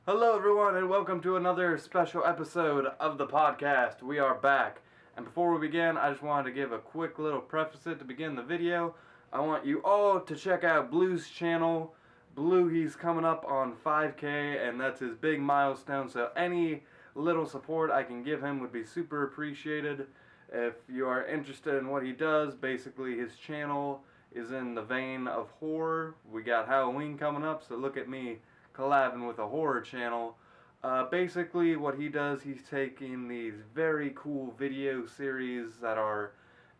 Hello, everyone, and welcome to another special episode of the podcast. We are back. And before we begin, I just wanted to give a quick little preface to begin the video. I want you all to check out Blue's channel. Blue, he's coming up on 5K, and that's his big milestone. So any little support I can give him would be super appreciated. If you are interested in what he does, basically his channel is in the vein of horror. We got Halloween coming up, so look at me collabing with a horror channel. Basically, what he does, he's taking these very cool video series that are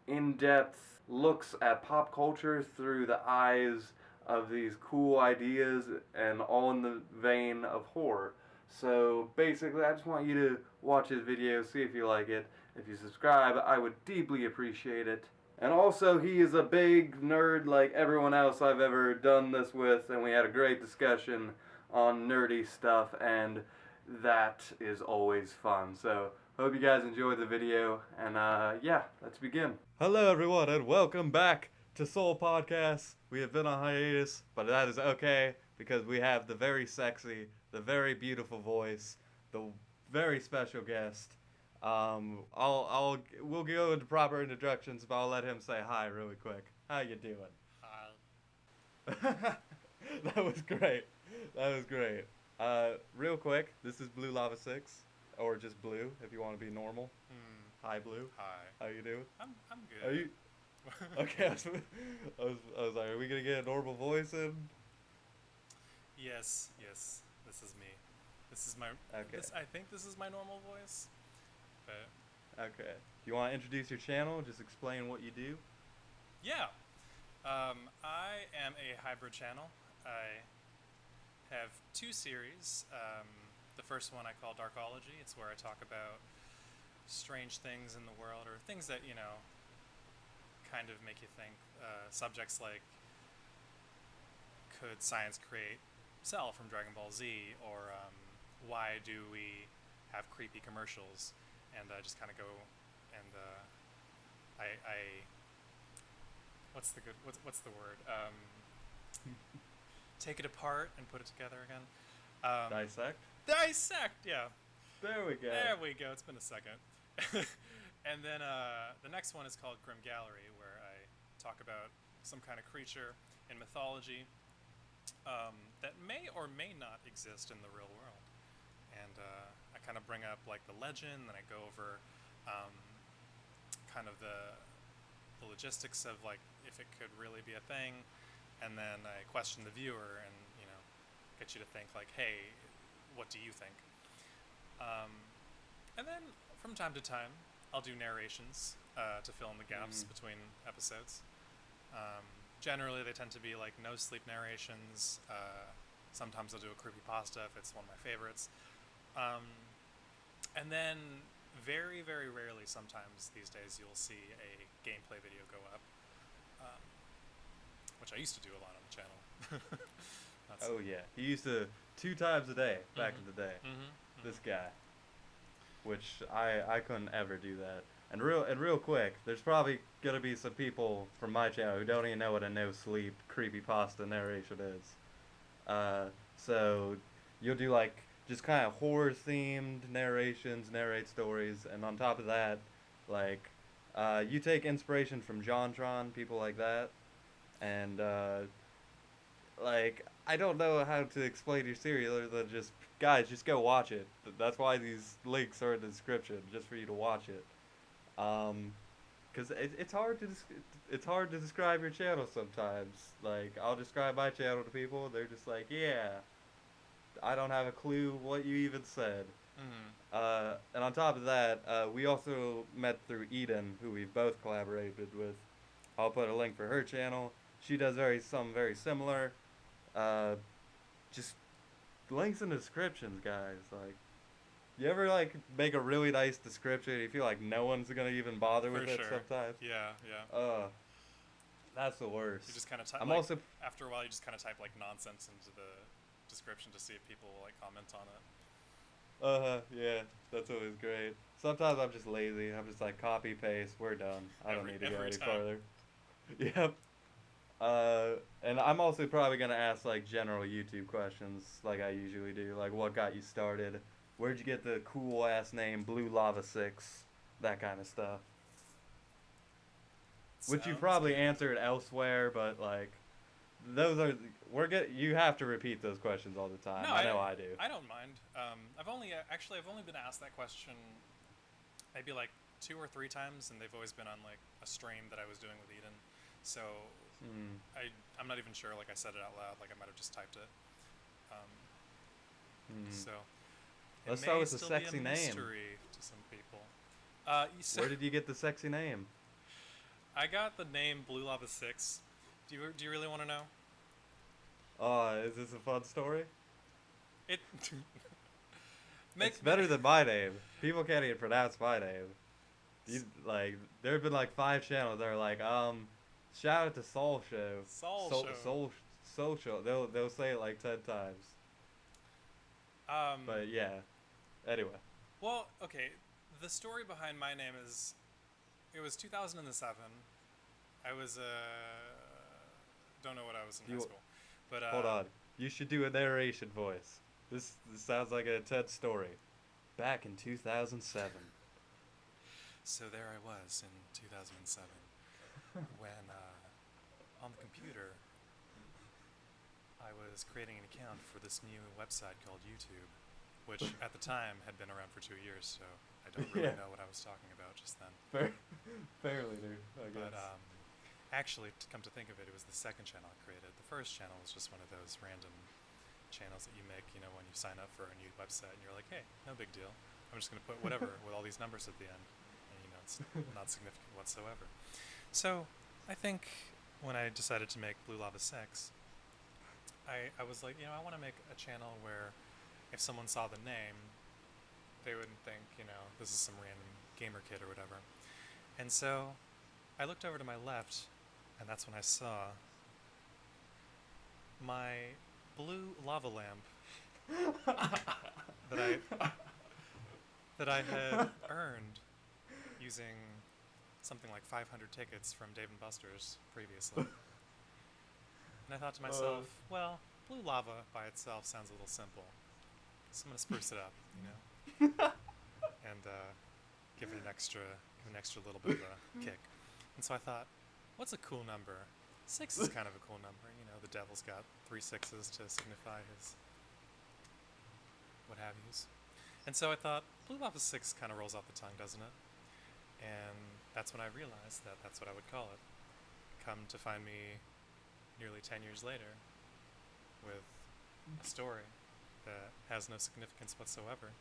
in-depth looks at pop culture through the eyes of these cool ideas and all in the vein of horror. So basically, I just want you to watch his video, see if you like it. If you subscribe, I would deeply appreciate it. And also, he is a big nerd like everyone else I've ever done this with, and we had a great discussion on nerdy stuff, and that is always fun. So, hope you guys enjoyed the video, and yeah, let's begin. Hello, everyone, and welcome back to Soul Podcast. We have been on hiatus, but that is okay because we have the very sexy, the very beautiful voice, the very special guest. We'll go into proper introductions, but I'll let him say hi really quick. How you doing? Hi. That was great. That was great. Real quick, this is Blue Lavasix, or just Blue if you want to be normal. Hi, Blue. Hi. How you doing? I'm good. Are you okay? I was like, are we gonna get a normal voice in? Yes. This is me. This is my. Okay. I think this is my normal voice. But Okay. Do you want to introduce your channel? Just explain what you do. yeah, I am a hybrid channel. I have two series. The first one I call Darkology. It's where I talk about strange things in the world or things that kind of make you think. Subjects like, could science create Cell from Dragon Ball Z, or why do we have creepy commercials? And just kind of go and I what's the word? Take it apart and put it together again. Dissect. Dissect. Yeah. There we go. There we go. It's been a second. And then the next one is called Grim Gallery, where I talk about some kind of creature in mythology that may or may not exist in the real world. And I kind of bring up like the legend, and I go over kind of the logistics of like if it could really be a thing, and then I question the viewer and get you to think like, hey, what do you think? And then from time to time, I'll do narrations to fill in the gaps between episodes. Generally, they tend to be like no sleep narrations. Sometimes I'll do a creepypasta if it's one of my favorites. And then very, very rarely sometimes these days you'll see a gameplay video go up, which I used to do a lot on the channel. Oh yeah, he used to 2 times a day back in the day. This guy, which I couldn't ever do that. And real quick, there's probably gonna be some people from my channel who don't even know what a no sleep creepypasta narration is. So you'll do like just kind of horror themed narrations, narrate stories, and on top of that, like you take inspiration from JonTron, people like that, and like I don't know how to explain your series other than just guys, just go watch it. That's why these links are in the description, just for you to watch it. Because it's hard to describe your channel sometimes. Like I'll describe my channel to people, and they're just like, yeah, I don't have a clue what you even said. And on top of that, we also met through Eden, who we've both collaborated with. I'll put a link for her channel. She does something very similar. Just links in the descriptions, guys. Like, you ever like make a really nice description and you feel like no one's gonna even bother with it sometimes? Yeah. That's the worst. You just kind of type. After a while, you just kind of type like nonsense into the description to see if people will like comment on it. Yeah, that's always great. Sometimes I'm just lazy. I'm just like copy paste. We're done. I don't need to go any farther. Yep. And I'm also probably gonna ask like general YouTube questions, like I usually do, like what got you started, where'd you get the cool ass name Blue Lavasix, that kind of stuff. Which you Sounds probably good. answered elsewhere, but like those are you have to repeat those questions all the time. No, I know I do. I don't mind. I've only been asked that question maybe like 2 or 3 times, and they've always been on like a stream that I was doing with Eden. So Hmm. I'm not even sure. Like I said it out loud. Like I might have just typed it. Um, Hmm. so it Let's start may with the still be a sexy name. mystery to some people. So Where did you get the sexy name? I got the name Blue Lava Six. Do you really want to know? Is this a fun story? It It's better than my name. People can't even pronounce my name. Like, there have been like 5 channels that are like, shout out to Solshow. Solshow. Solshow. They'll say it like 10 times. But yeah. Anyway. Well, okay. The story behind my name is, it was 2007. I was don't know what I was in high school, but Hold on. You should do a narration voice. This sounds like an intense story. Back in 2007. So there I was in 2007 when on the computer I was creating an account for this new website called YouTube, which at the time had been around for 2 years, so I don't really know what I was talking about just then. Fairly new, I guess. But actually, to come to think of it, it was the second channel I created. The first channel was just one of those random channels that you make, when you sign up for a new website and you're like, hey, no big deal. I'm just going to put whatever with all these numbers at the end. And, it's not significant whatsoever. So I think when I decided to make Blue Lava Sex, I was like, I want to make a channel where if someone saw the name, they wouldn't think, this is some random gamer kid or whatever. And so I looked over to my left, and that's when I saw my blue lava lamp that I had earned using something like 500 tickets from Dave & Buster's previously. And I thought to myself, well, blue lava by itself sounds a little simple, so I'm gonna spruce it up, and give it an extra little bit of a kick. And so I thought, what's a cool number? 6 is kind of a cool number. The devil's got 3 6s to signify his what have yous. And so I thought, Blue Lava 6 kind of rolls off the tongue, doesn't it? And that's when I realized that that's what I would call it. Come to find me nearly 10 years later with a story that has no significance whatsoever.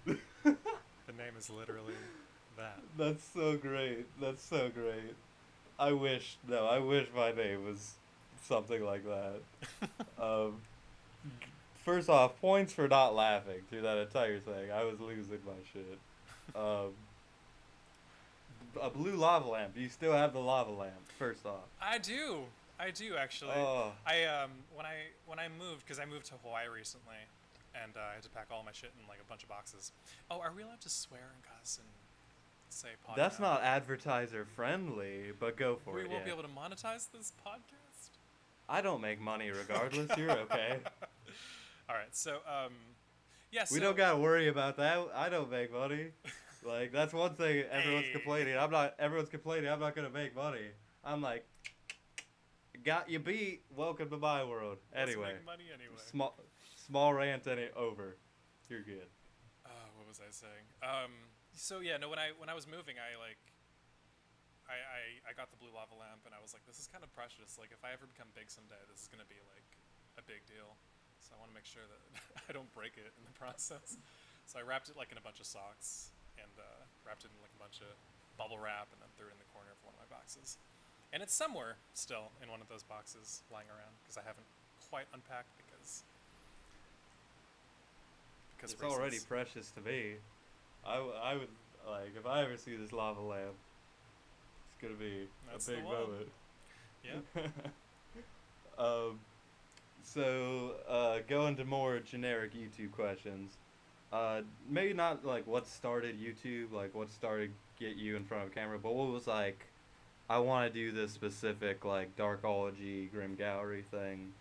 The name is literally that. That's so great. That's so great. I wish my name was something like that. First off, points for not laughing through that entire thing. I was losing my shit. A blue lava lamp. Do you still have the lava lamp? First off. I do actually. Oh. When I moved, because I moved to Hawaii recently, and I had to pack all my shit in like a bunch of boxes. Oh, are we allowed to swear and cuss and say podcast? That's not advertiser friendly, but go for it. We won't be able to monetize this podcast? I don't make money regardless. You're okay. All right, so yeah. We don't gotta worry about that. I don't make money. Like, that's one thing everyone's complaining. Everyone's complaining I'm not gonna make money. I'm like, got you beat. Welcome to my world. Anyway. Let's make money anyway. Small rant over. You're good. What was I saying? So yeah, no. When I was moving, I got the blue lava lamp, and I was like, this is kind of precious. Like, if I ever become big someday, this is gonna be like a big deal. So I want to make sure that I don't break it in the process. So I wrapped it like in a bunch of socks, and wrapped it in like a bunch of bubble wrap, and then threw it in the corner of one of my boxes. And it's somewhere still in one of those boxes lying around, because I haven't quite unpacked because it's already precious to me. I would, like, if I ever see this lava lamp, it's gonna be a big moment. Yeah. So going to more generic YouTube questions. Maybe not like what started YouTube, like what started get you in front of a camera, but what was like I want to do this specific like Darkology, Grim Gallery thing,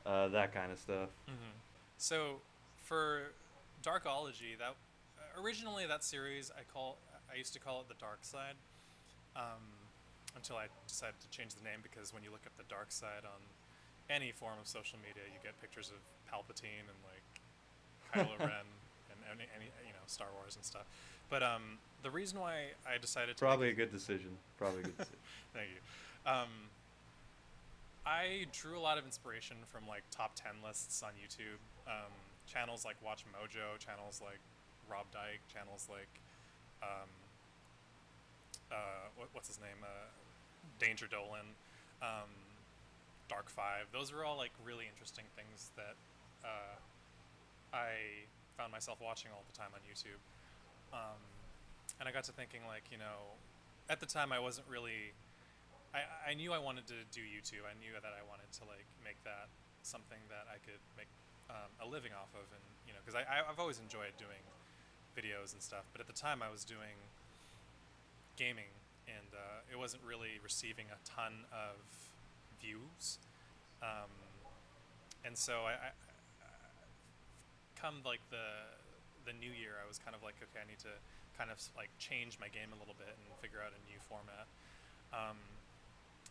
that kind of stuff. Mm-hmm. So for Darkology, that originally that series I used to call it the Dark Side, um, until I decided to change the name because when you look up the Dark Side on any form of social media, you get pictures of Palpatine and like Kylo Ren and any Star Wars and stuff. But the reason why I decided to Probably a good decision. Probably a good decision. thank you. I drew a lot of inspiration from like top 10 lists on YouTube, channels like Watch Mojo, channels like Rob Dyke, channels like um, what's his name, Danger Dolan, um, Dark Five. Those are all like really interesting things that I found myself watching all the time on YouTube. Um, and I got to thinking, like, at the time I wasn't really. I knew I wanted to do YouTube. I knew that I wanted to like make that something that I could make a living off of, and because I've always enjoyed doing videos and stuff. But at the time I was doing gaming, and it wasn't really receiving a ton of views. Um, and so I come like the new year, I was kind of like, okay, I need to kind of like change my game a little bit and figure out a new format.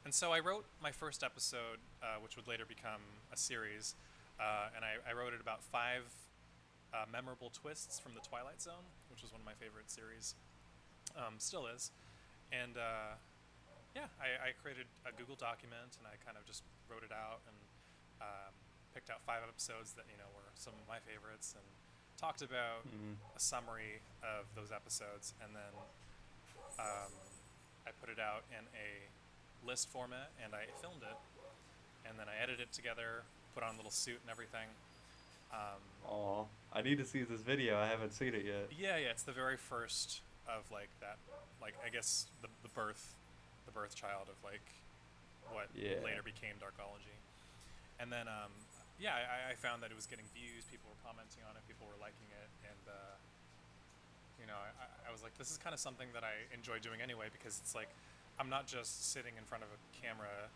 And so I wrote my first episode, which would later become a series, and I wrote it about 5 memorable twists from the Twilight Zone, which was one of my favorite series, still is. And yeah, I created a Google document, and I kind of just wrote it out and picked out 5 episodes that were some of my favorites, and talked about a summary of those episodes, and then I put it out in a list format, and I filmed it, and then I edited it together, put on a little suit and everything. Aw, I need to see this video. I haven't seen it yet. Yeah, it's the very first of like that, like I guess the birth child of like what later became Darkology. And then yeah, I found that it was getting views, people were commenting on it, people were liking it, and I was like, this is kind of something that I enjoy doing anyway, because it's like I'm not just sitting in front of a camera,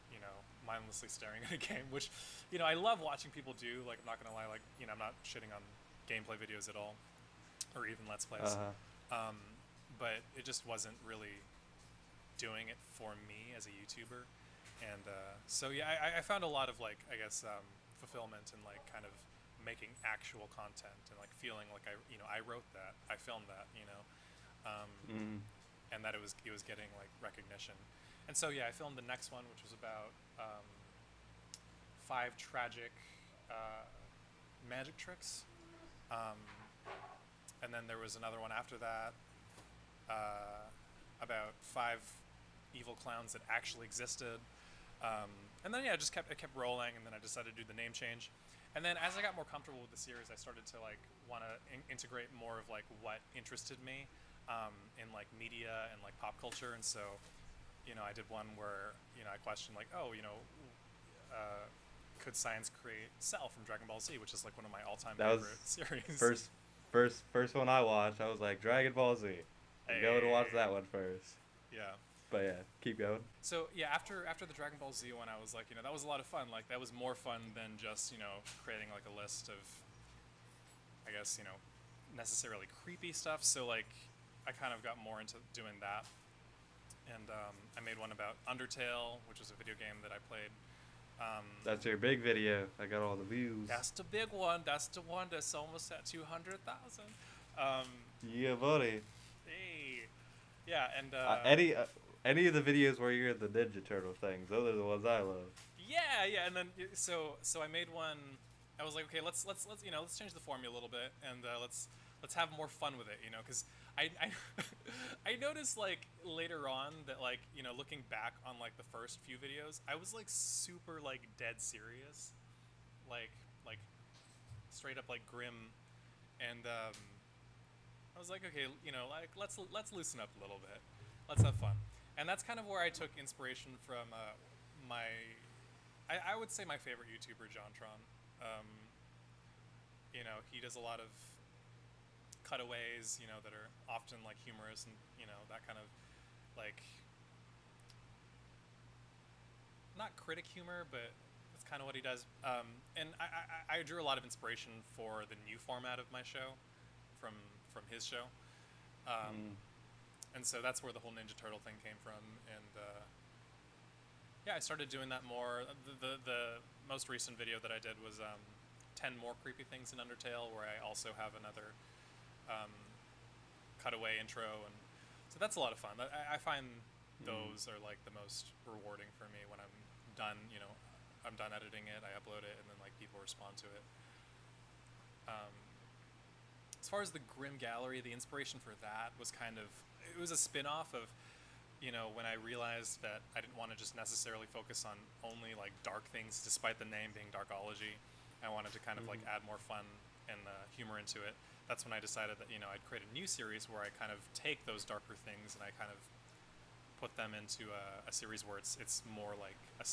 mindlessly staring at a game, which, I love watching people do. Like, I'm not gonna lie, like, I'm not shitting on gameplay videos at all, or even Let's Plays. But it just wasn't really doing it for me as a YouTuber, and so yeah, I found a lot of like, I guess, fulfillment in like kind of making actual content and like feeling like I wrote that, I filmed that, and that it was getting like recognition. And so yeah, I filmed the next one, which was about 5 tragic magic tricks, and then there was another one after that about 5 evil clowns that actually existed, and then yeah, it kept rolling, and then I decided to do the name change. And then as I got more comfortable with the series, I started to like want to integrate more of like what interested me in like media and like pop culture. And so I did one where I questioned like, could science create Cell from Dragon Ball Z, which is like one of my all-time favorite series. First one I watched, I was like, Dragon Ball Z. I'm going to watch that one first. Yeah. But yeah, keep going. So yeah, after the Dragon Ball Z one, I was like, that was a lot of fun. Like that was more fun than just creating like a list of, I guess, necessarily creepy stuff. So like I kind of got more into doing that, and I made one about Undertale, which was a video game that I played. That's your big video. I got all the views. That's the big one. That's the one that's almost at 200,000. Yeah, buddy. Hey. Yeah, and any of the videos where you're in the Ninja Turtle things, those are the ones I love. Yeah, and then so I made one. I was like, okay, let's change the formula a little bit, and let's have more fun with it, because I I noticed like later on that like looking back on like the first few videos, I was like super like dead serious, like straight up like grim, and I was like, okay, like let's loosen up a little bit, let's have fun. And that's kind of where I took inspiration from I would say my favorite YouTuber, JonTron. He does a lot of cutaways, that are often like humorous, and that kind of like not critic humor, but that's kind of what he does. And I drew a lot of inspiration for the new format of my show from his show. And so that's where the whole Ninja Turtle thing came from. And yeah, I started doing that more. The most recent video that I did was 10 more creepy things in Undertale, where I also have another cutaway intro, and so that's a lot of fun. I find those are like the most rewarding for me when I'm done. You know, I'm done editing it, I upload it, and then like people respond to it. As far as the Grim Gallery, the inspiration for that was it was a spin-off of, you know, when I realized that I didn't want to just necessarily focus on only like dark things, despite the name being Darkology. I wanted to kind of like add more fun and humor into it. That's when I decided that, you know, I'd create a new series where I kind of take those darker things and I kind of put them into a series where it's more like a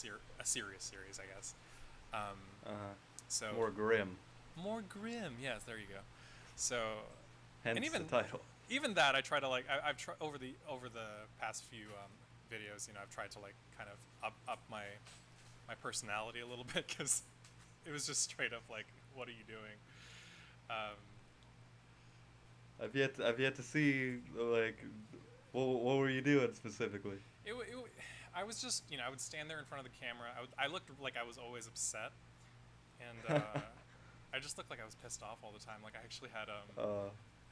serious series, I guess. So more grim. More grim, yes. There you go. So, hence and even the title. Even that, I try to like I've tried over the past few videos. You know, I've tried to like kind of up my personality a little bit, because it was just straight up like, what are you doing? I've yet to see, like, what were you doing specifically? I was just, you know, I would stand there in front of the camera. I looked like I was always upset, and I just looked like I was pissed off all the time. Like, I actually had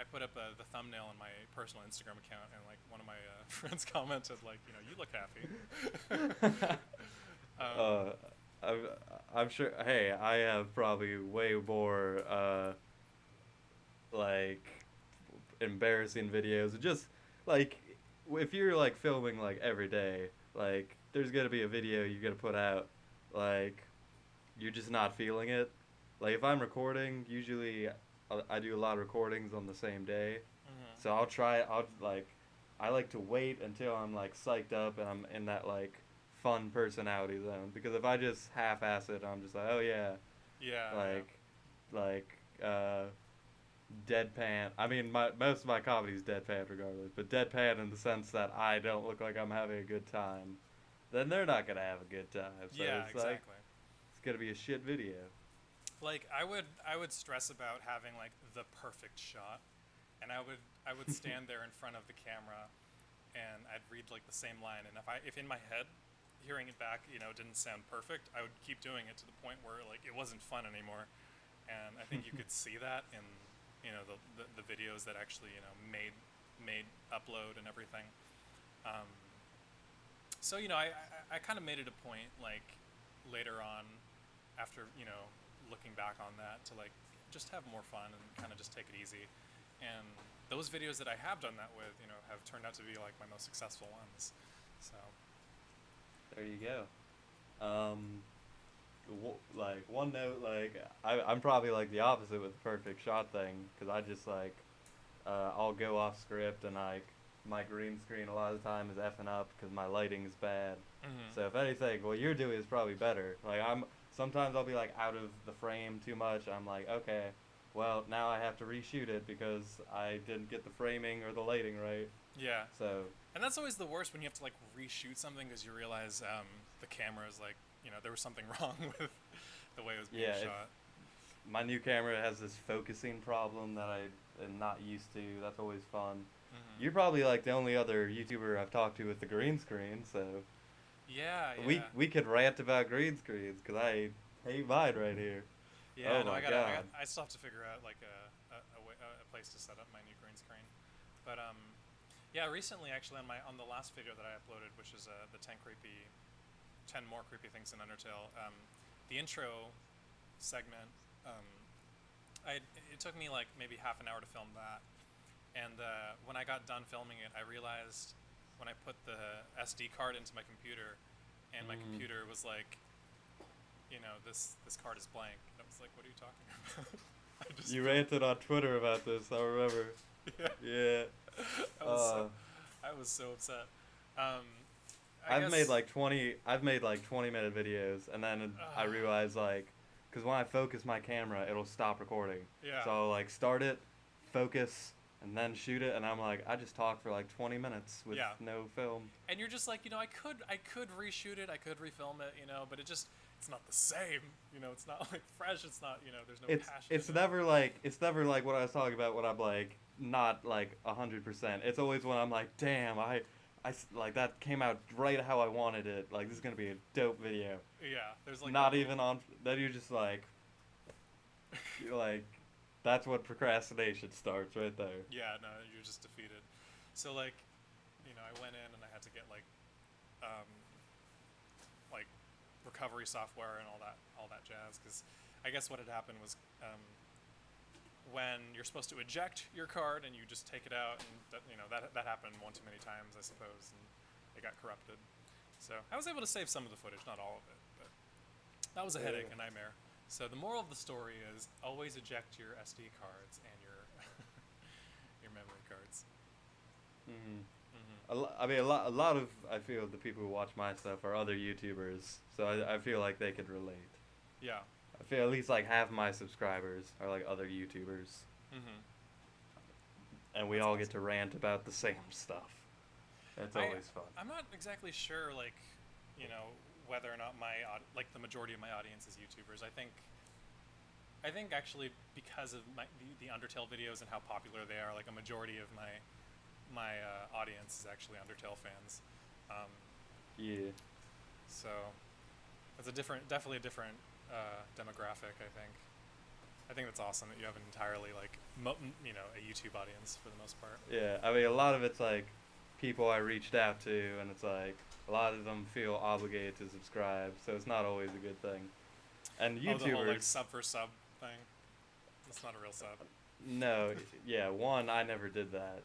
I put up the thumbnail on my personal Instagram account, and like one of my friends commented like, you know, you look happy. I'm sure. Hey, I have probably way more like embarrassing videos. Just like, if you're like filming like every day, like there's gonna be a video you're gonna put out, like you're just not feeling it. Like if I'm recording, usually I do a lot of recordings on the same day, so I like to wait until I'm like psyched up and I'm in that like fun personality zone, because if I just half-ass it, I'm just like, oh yeah, deadpan. I mean, most of my comedy is deadpan regardless, but deadpan in the sense that I don't look like I'm having a good time, then they're not gonna have a good time. So yeah, it's exactly. like, it's gonna be a shit video. Like I would stress about having like the perfect shot, and I would stand there in front of the camera, and I'd read like the same line, and if in my head, hearing it back, you know, didn't sound perfect, I would keep doing it to the point where like it wasn't fun anymore. And I think you could see that in, you know, the videos that actually, you know, made upload and everything. So, you know, I kind of made it a point, like later on, after, you know, looking back on that, to like just have more fun and kind of just take it easy. And those videos that I have done that with, you know, have turned out to be like my most successful ones. So there you go. Like one note, like I'm probably like the opposite with the perfect shot thing, because I just like I'll go off script, and like my green screen a lot of the time is effing up because my lighting is bad. So if anything, what you're doing is probably better. Like sometimes I'll be like out of the frame too much. I'm like, okay, well now I have to reshoot it because I didn't get the framing or the lighting right. yeah. So. And that's always the worst, when you have to like reshoot something because you realize the camera is like, you know, there was something wrong with the way it was being shot. My new camera has this focusing problem that I am not used to. That's always fun. You're probably like the only other YouTuber I've talked to with the green screen, so yeah. We could rant about green screens, because I hate mine right here. Yeah, oh no, my I God. I still have to figure out like a place to set up my new green screen. But yeah, recently actually on the last video that I uploaded, which is the 10 more creepy things in Undertale, the intro segment, it took me like maybe half an hour to film that, and when I got done filming it, I realized when I put the SD card into my computer, and my computer was like, you know, this card is blank. I was like, what are you talking about? You ranted on Twitter about this, I remember. Yeah. I was so upset. I've made like 20-minute videos, and then I realized, like, because when I focus my camera, it'll stop recording. Yeah. So I'll like start it, focus, and then shoot it, and I'm like, I just talked for like 20 minutes with no film. And you're just like, I could reshoot it, I could refilm it, but it's not the same. It's not like fresh. It's not, there's no passion. It's never like what I was talking about when I'm like not like 100%. It's always when I'm like, damn, I like that came out right how I wanted it. Like this is gonna be a dope video. Yeah, there's like not even on. Then you're just like, you're like, that's what procrastination starts right there. Yeah, no, you're just defeated. So like, I went in and I had to get like recovery software and all that jazz, because I guess what had happened was when you're supposed to eject your card and you just take it out, and that happened one too many times, I suppose, and it got corrupted. So I was able to save some of the footage, not all of it, but that was a headache, a nightmare. So the moral of the story is always eject your SD cards and your your memory cards. Mm-hmm. A lot of I feel the people who watch my stuff are other YouTubers, so I feel like they could relate. Yeah. I feel at least like half my subscribers are like other YouTubers. Mm-hmm. And we all get to rant about the same stuff. It's always fun. I'm not exactly sure, like, whether or not the majority of my audience is YouTubers. I think actually because of the Undertale videos and how popular they are, like a majority of my audience is actually Undertale fans. Yeah. So it's definitely a different demographic. I think that's awesome that you have an entirely a YouTube audience for the most part. Yeah, I mean a lot of it's like people I reached out to, and it's like a lot of them feel obligated to subscribe, so it's not always a good thing. And YouTubers, the whole like sub for sub thing. That's not a real sub. No, yeah, I never did that.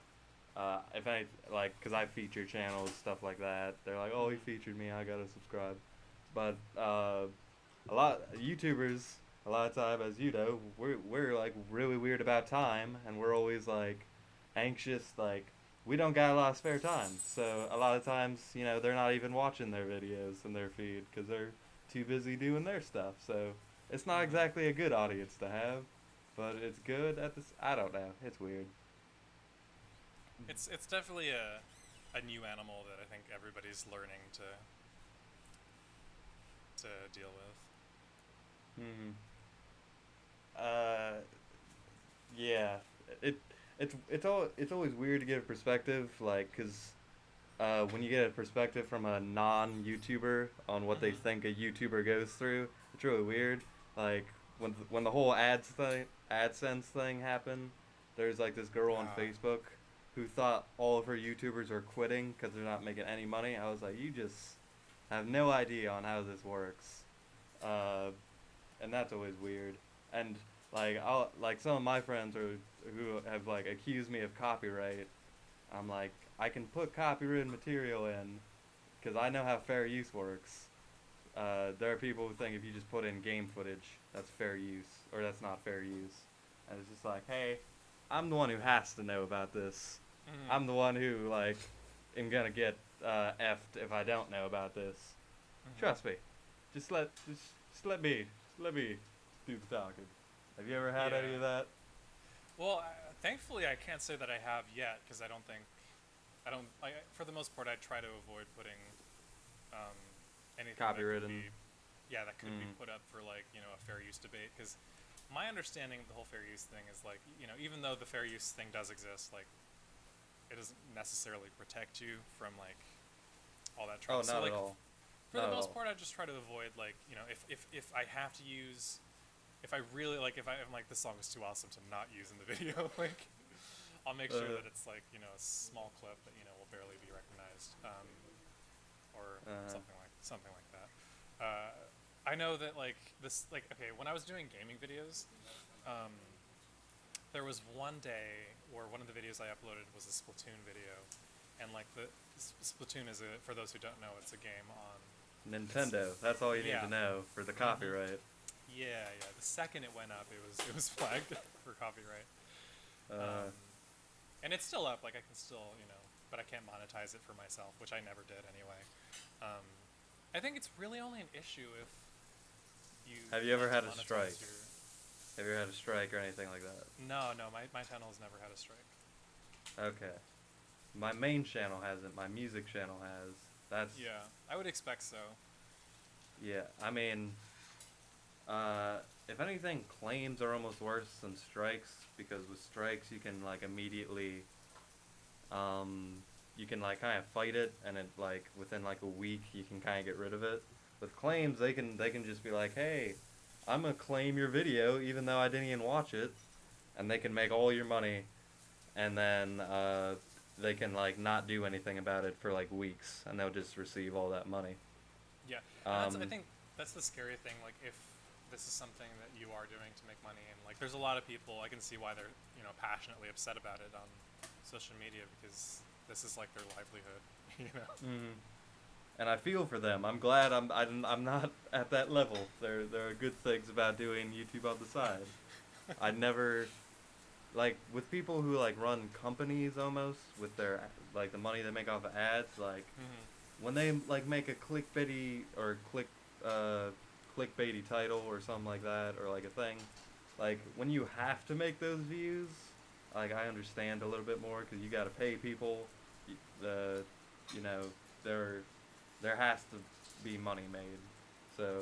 If any, like, cause I feature channels, stuff like that. They're like, oh, he featured me, I gotta subscribe. But a lot YouTubers, a lot of time, as you know, we're like really weird about time, and we're always like anxious, like we don't got a lot of spare time. So a lot of times, they're not even watching their videos in their feed because they're too busy doing their stuff. So it's not exactly a good audience to have, but it's good at this. I don't know. It's weird. It's definitely a new animal that I think everybody's learning to deal with. Yeah. It's always weird to get a perspective, like, cause when you get a perspective from a non-YouTuber on what they think a YouTuber goes through, it's really weird. Like when the whole AdSense thing happened, there's like this girl on Facebook who thought all of her YouTubers were quitting because they're not making any money. I was like, you just have no idea on how this works, and that's always weird. And like some of my friends who have like accused me of copyright. I'm like, I can put copyrighted material in because I know how fair use works. There are people who think if you just put in game footage, that's fair use, or that's not fair use. And it's just like, hey, I'm the one who has to know about this. Mm-hmm. I'm the one who, like, am gonna get effed if I don't know about this. Mm-hmm. Trust me. Just let me do the talking. Have you ever had any of that? Well, thankfully I can't say that I have yet, because for the most part I try to avoid putting anything copywritten. That could be put up for like a fair use debate, because my understanding of the whole fair use thing is like even though the fair use thing does exist, like it doesn't necessarily protect you from like all that trouble. Oh, not at all. For the most part, I just try to avoid like if I have to use. If I really like, if I'm like, this song is too awesome to not use in the video, like, I'll make sure that it's like, a small clip that, will barely be recognized, or something like that. I know that like this, like, okay, when I was doing gaming videos, there was one day where one of the videos I uploaded was a Splatoon video, and like Splatoon is for those who don't know, it's a game on Nintendo. That's all you need to know for the copyright. Yeah. The second it went up, it was flagged for copyright. And it's still up. Like I can still, but I can't monetize it for myself, which I never did anyway. I think it's really only an issue if you. Have you ever had a strike? Have you ever had a strike or anything like that? No. My channel has never had a strike. Okay. My main channel hasn't. My music channel has. That's Yeah, I would expect so. yeah. I mean, if anything, claims are almost worse than strikes because with strikes you can like immediately, um, you can like kind of fight it, and it like within like a week you can kind of get rid of it. With claims, they can just be like, hey, I'm gonna claim your video even though I didn't even watch it, and they can make all your money, and then they can like not do anything about it for like weeks, and they'll just receive all that money. Yeah, and I Um, think that's the scary thing. Like, if this is something that you are doing to make money, and like, there's a lot of people, I can see why they're passionately upset about it on social media because this is like their livelihood. You know. mhm. And I feel for them. I'm glad I'm not at that level. There are good things about doing YouTube on the side. I never like with people who like run companies almost with their like the money they make off of ads. Like Hmm. when they like make a clickbaity or uh clickbaity title or something like that or like a thing. Like when you have to make those views, like I understand a little bit more because you got to pay people. The you know there has to be money made. So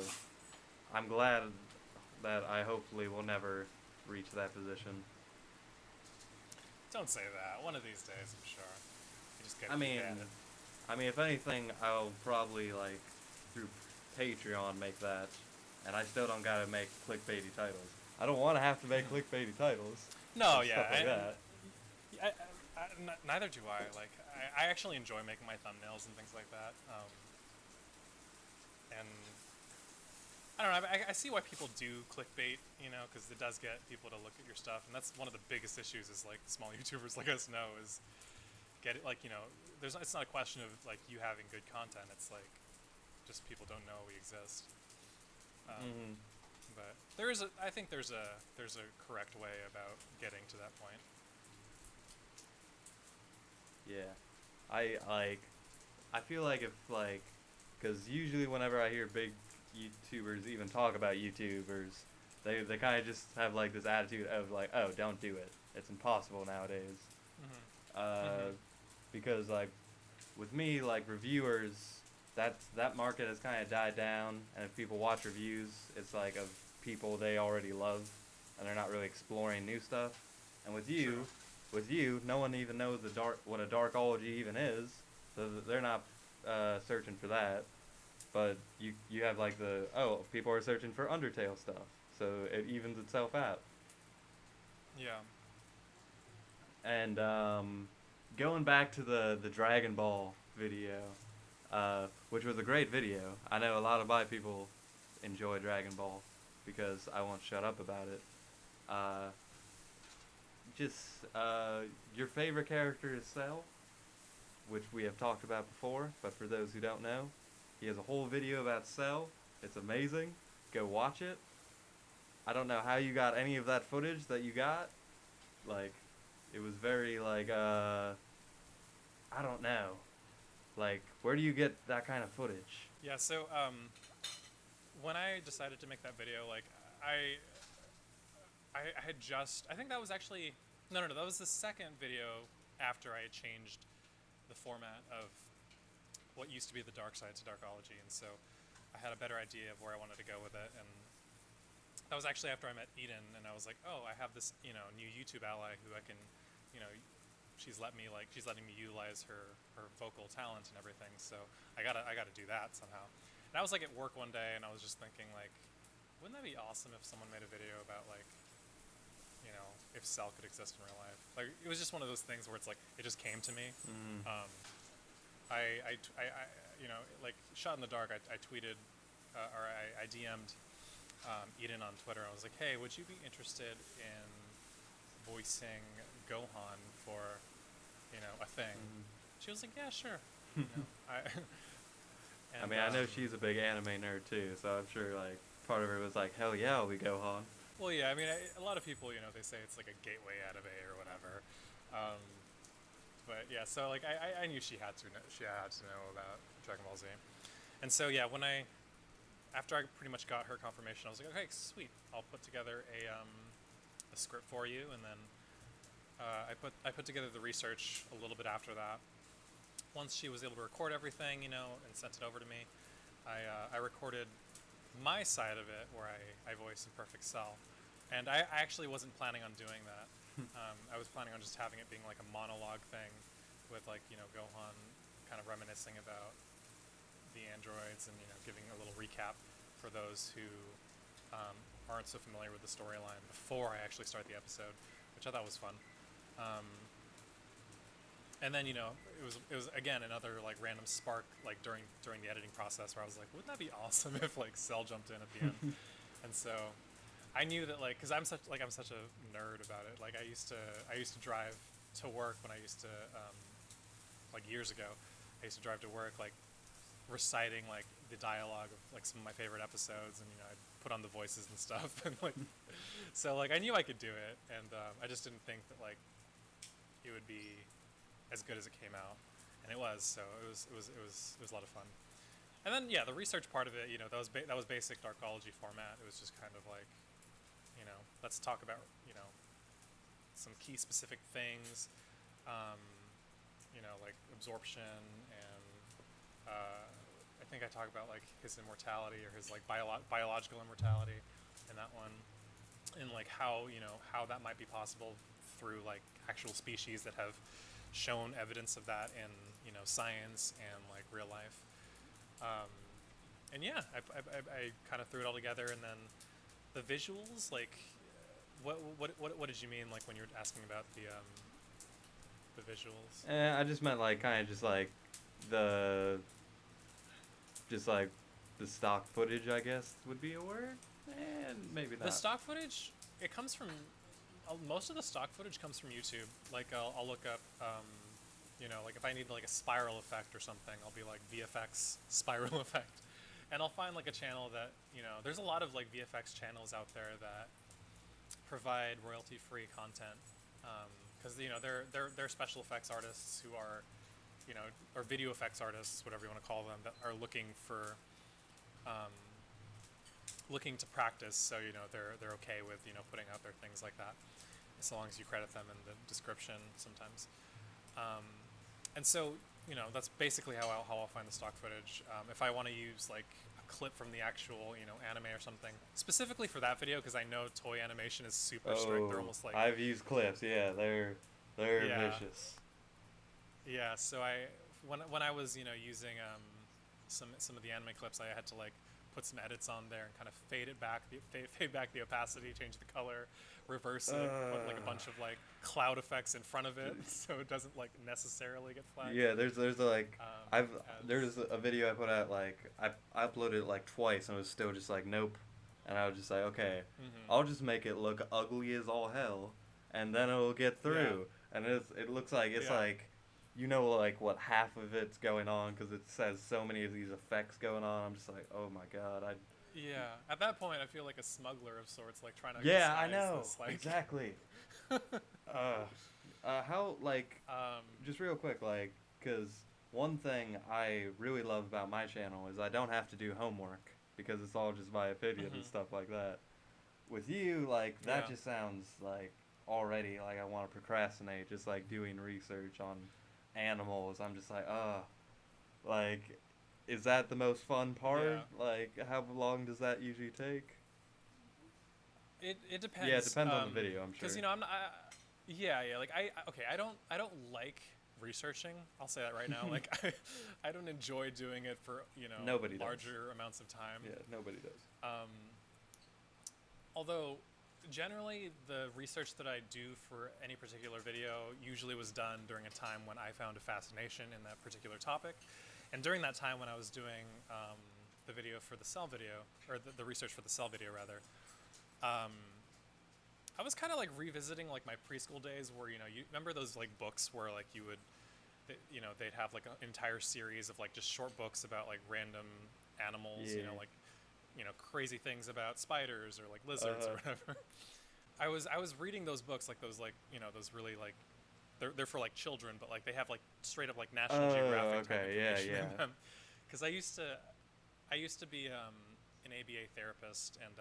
I'm glad that I hopefully will never reach that position. Don't say that. One of these days, I'm sure. You just gotta I keep mean, at it. if anything, I'll probably like through Patreon make that, and I still don't gotta make clickbaity titles. I don't want to have to make Mhm. clickbaity titles No, and yeah, stuff like that. neither do I. Like, I actually enjoy making my thumbnails and things like that. And I don't know. I see why people do clickbait, because it does get people to look at your stuff, and that's one of the biggest issues. Is like small YouTubers like us know is get it. Like, it's not a question of like you having good content. It's like just people don't know we exist. Um, Hmm. but I think there's a correct way about getting to that point. Yeah, I like. I feel like if like, because usually whenever I hear big YouTubers even talk about YouTubers, they kind of just have like this attitude of like, oh, don't do it. It's impossible nowadays. Hmm. Uh, Hmm. because like with me, like reviewers, that market has kind of died down, and if people watch reviews, it's like of people they already love, and they're not really exploring new stuff. And True. with you, no one even knows what a darkology even is, so they're not searching for that. But you have like people are searching for Undertale stuff, so it evens itself out. Yeah. And going back to the Dragon Ball video, which was a great video. I know a lot of my people enjoy Dragon Ball because I won't shut up about it. Uh, just your favorite character is Cell, which we have talked about before, but for those who don't know, he has a whole video about Cell. It's amazing. Go watch it. I don't know how you got any of that footage that you got. Like, it was very like I don't know. Like, where do you get that kind of footage? Yeah. So when I decided to make that video, like I I had I think that was actually no, that was the second video after I had changed the format of what used to be the dark side to darkology, and so I had a better idea of where I wanted to go with it, and that was actually after I met Eden, and I was like, oh, I have this new YouTube ally who I can, you know, she's letting me utilize her vocal talent and everything, so I gotta do that somehow. And I was like at work one day, and I was just thinking like, wouldn't that be awesome if someone made a video about like if Cell could exist in real life. Like, it was just one of those things where it's like, it just came to me. Mm. Um, like, shot in the dark, I tweeted, or I DM'd Eden on Twitter. I was like, hey, would you be interested in voicing Gohan for, a thing? Mm. She was like, yeah, sure. I And, mean, I know she's a big anime nerd too, so I'm sure like part of her was like, hell yeah, we go on. well, yeah, I mean, a lot of people, they say it's like a gateway anime or whatever. Um, but yeah, so like I knew she had to know about Dragon Ball Z, and so yeah, after I pretty much got her confirmation, I was like, okay, sweet, I'll put together a script for you, and then I put together the research a little bit after that. Once she was able to record everything, you know, and sent it over to me, I recorded my side of it where I voiced Imperfect Cell, and I actually wasn't planning on doing that. I was planning on just having it being like a monologue thing, with like, you know, Gohan kind of reminiscing about the androids and, you know, giving a little recap for those who aren't so familiar with the storyline before I actually start the episode, which I thought was fun. And then, you know, it was again another like random spark like during the editing process where I was like, wouldn't that be awesome if like Cell jumped in at the end? And so I knew that, like, because I'm such a nerd about it. Like I used to drive to work when I used to like years ago. I used to drive to work like reciting like the dialogue of like some of my favorite episodes, and you know, I'd put on the voices and stuff, and like so like I knew I could do it, and I just didn't think that like it would be as good as it came out, and it was. So it was a lot of fun. And then yeah, the research part of it, you know, that was basic Darkology format. It was just kind of like, you know, let's talk about, you know, some key specific things, you know, like absorption, and I think I talk about like his immortality or his like biological immortality in that one, and like how, you know, how that might be possible through like actual species that have shown evidence of that in, you know, science and like real life. And yeah, I kind of threw it all together, and then the visuals, like, what did you mean, like, when you were asking about the visuals? I just meant like kind of just like the the stock footage, I guess would be a word, and maybe not. The stock footage, it comes from most of the stock footage comes from YouTube. Like I'll look up, you know, like if I need like a spiral effect or something, I'll be like VFX spiral effect, and I'll find like a channel that, you know, there's a lot of like VFX channels out there that provide royalty-free content, because you know they're special effects artists who are, you know, or video effects artists, whatever you want to call them, that are looking to practice. So, you know, they're okay with, you know, putting out their things like that, as long as you credit them in the description sometimes. And so, you know, that's basically how I'll find the stock footage. If I want to use like a clip from the actual, you know, anime or something, specifically for that video, because I know toy animation is super strict. They're almost like, I've used clips. Yeah, they're vicious. Yeah. So when I was, you know, using some of the anime clips, I had to like put some edits on there and kind of fade back the opacity, change the color, reverse it, put like a bunch of like cloud effects in front of it so it doesn't like necessarily get flagged. Yeah, there's like there's a video I put out, like I uploaded it like twice and it was still just like nope, and I was just like, okay, I'll just make it look ugly as all hell, and then it'll get through. And it looks like it's like, you know, like what half of it's going on, because it says so many of these effects going on. I'm just like, oh my god, at that point I feel like a smuggler of sorts, like trying to I know this, like... exactly. How, like, just real quick, like, because one thing I really love about my channel is I don't have to do homework, because it's all just my opinion and stuff like that. With you, like, that just sounds like already like I want to procrastinate, just like doing research on animals. I'm just like, like, is that the most fun part? Like, how long does that usually take? It depends. Yeah, it depends on the video, I'm sure. Because, you know, I'm not. Like I don't like researching. I'll say that right now. Like I don't enjoy doing it for, you know, nobody larger amounts of time. Yeah, nobody does. Although generally the research that I do for any particular video usually was done during a time when I found a fascination in that particular topic. And during that time when I was doing the video for the Cell video, or the research for the Cell video rather, I was kind of like revisiting like my preschool days, where, you know, you remember those like books where like you would, you know, they'd have like an entire series of like just short books about like random animals, you know, like, you know, crazy things about spiders or like lizards or whatever. I was reading those books, like those, like, you know, those really like, they're for like children, but like they have like straight up like National Geographic type information in them. Because I used to be an ABA therapist, and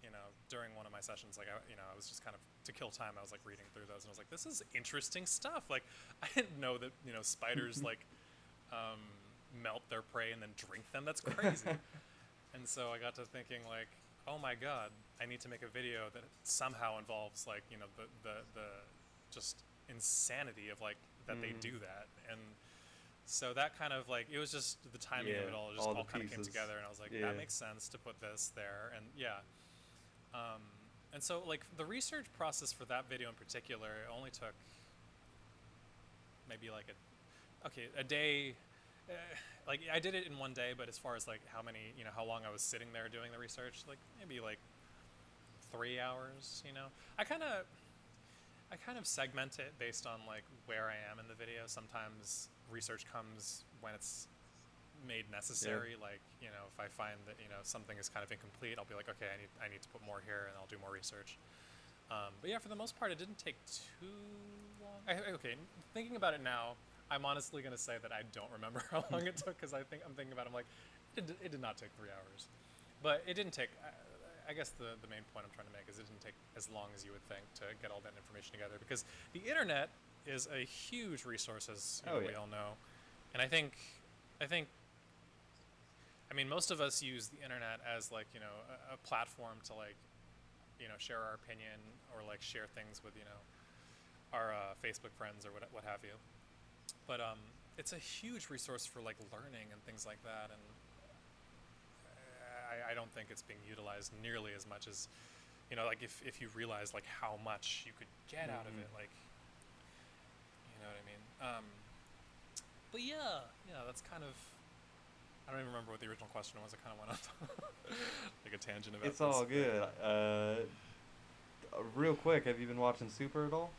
you during one of my sessions, like I was just kind of to kill time. I was like reading through those, and I was like, this is interesting stuff. Like I didn't know that spiders like melt their prey and then drink them. That's crazy. And so I got to thinking like, oh my god, I need to make a video that somehow involves like the just insanity of like that they do that. And so that kind of like, it was just the timing of it all just all kind of came together, and I was like, that makes sense to put this there. And and so like the research process for that video in particular, it only took maybe like a day. Like I did it in one day, but as far as like how long I was sitting there doing the research, like maybe like 3 hours. I kind of segment it based on like where I am in the video. Sometimes research comes when it's made necessary. Like if I find that something is kind of incomplete, I'll be like, okay, I need to put more here, and I'll do more research. But yeah, for the most part, it didn't take too long. Okay, thinking about it now, I'm honestly going to say that I don't remember how long it took, because I'm thinking about it, I'm like, it did not take 3 hours. But it didn't take, I guess the main point I'm trying to make is it didn't take as long as you would think to get all that information together, because the internet is a huge resource, as we all know. And I mean, most of us use the internet as like, a platform to like, share our opinion or like share things with, our Facebook friends or what have you. But it's a huge resource for like learning and things like that, and I don't think it's being utilized nearly as much as, like if you realize like how much you could get out of it, like, you know what I mean? But yeah, that's kind of. I don't even remember what the original question was. I kind of went on like a tangent about. It's all good. Real quick, have you been watching Super at all?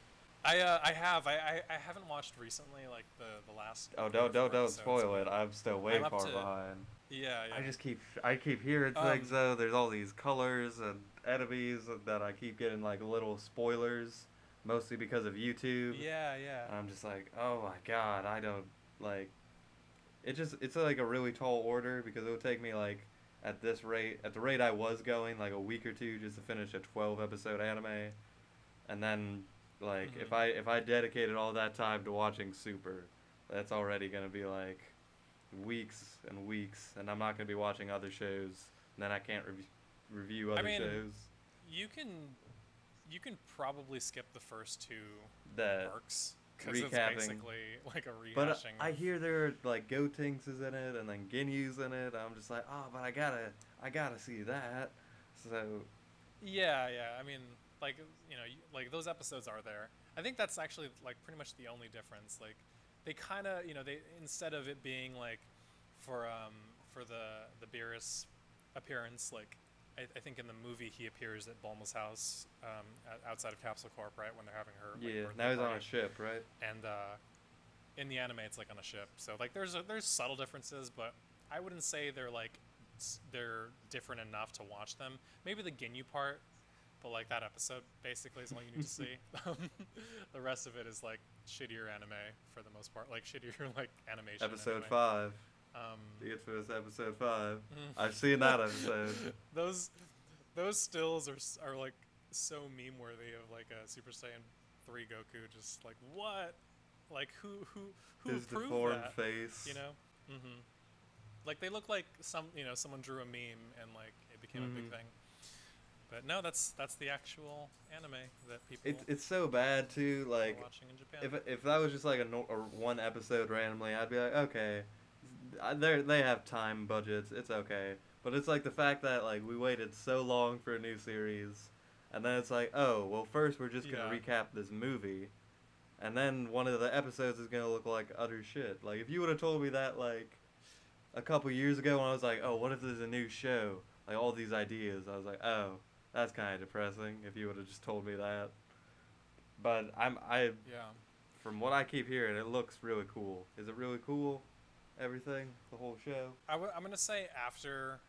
I have. I haven't watched recently, like the last. Oh, don't spoil it. I'm still way far behind. Yeah. I keep hearing things though. There's all these colors and enemies that I keep getting like little spoilers, mostly because of YouTube. Yeah. And I'm just like, oh my god, I don't like. It's like a really tall order, because it would take me like at the rate I was going, like a week or two just to finish a 12 episode anime, and then. Like if I dedicated all that time to watching Super, that's already gonna be like weeks and weeks, and I'm not gonna be watching other shows. And then I can't review other shows. You can probably skip the first two arcs, because it's basically like a rehashing. But I hear there are like Gotenks is in it, and then Ginyu's in it. I'm just like, oh, but I gotta see that. So. Yeah. I mean. Like, like those episodes are there. I think that's actually like pretty much the only difference. Like, they kind of, they instead of it being like for the Beerus appearance, like I think in the movie he appears at Bulma's house outside of Capsule Corp, right, when they're having her. Like, now he's on a ship, right? And in the anime, it's like on a ship. So like there's subtle differences, but I wouldn't say they're different enough to watch them. Maybe the Ginyu part. But like that episode basically is all you need to see. The rest of it is like shittier anime for the most part, like shittier like animation. Episode 5. The infamous episode 5. I've seen that episode. Those stills are like so meme worthy of like a Super Saiyan 3 Goku, just like what, like who his approved deformed that? face. Like they look like someone drew a meme and like it became a big thing. But no, that's the actual anime that people. It's so bad too. Like are watching in Japan. If that was just like a one episode randomly, I'd be like, okay, they have time budgets. It's okay. But it's like the fact that like we waited so long for a new series, and then it's like, oh well, first we're just gonna recap this movie, and then one of the episodes is gonna look like utter shit. Like if you would have told me that like a couple years ago when I was like, oh, what if there's a new show? Like all these ideas, I was like, oh. That's kind of depressing if you would have just told me that. But from what I keep hearing, it looks really cool. Is it really cool? Everything, the whole show. I'm gonna say after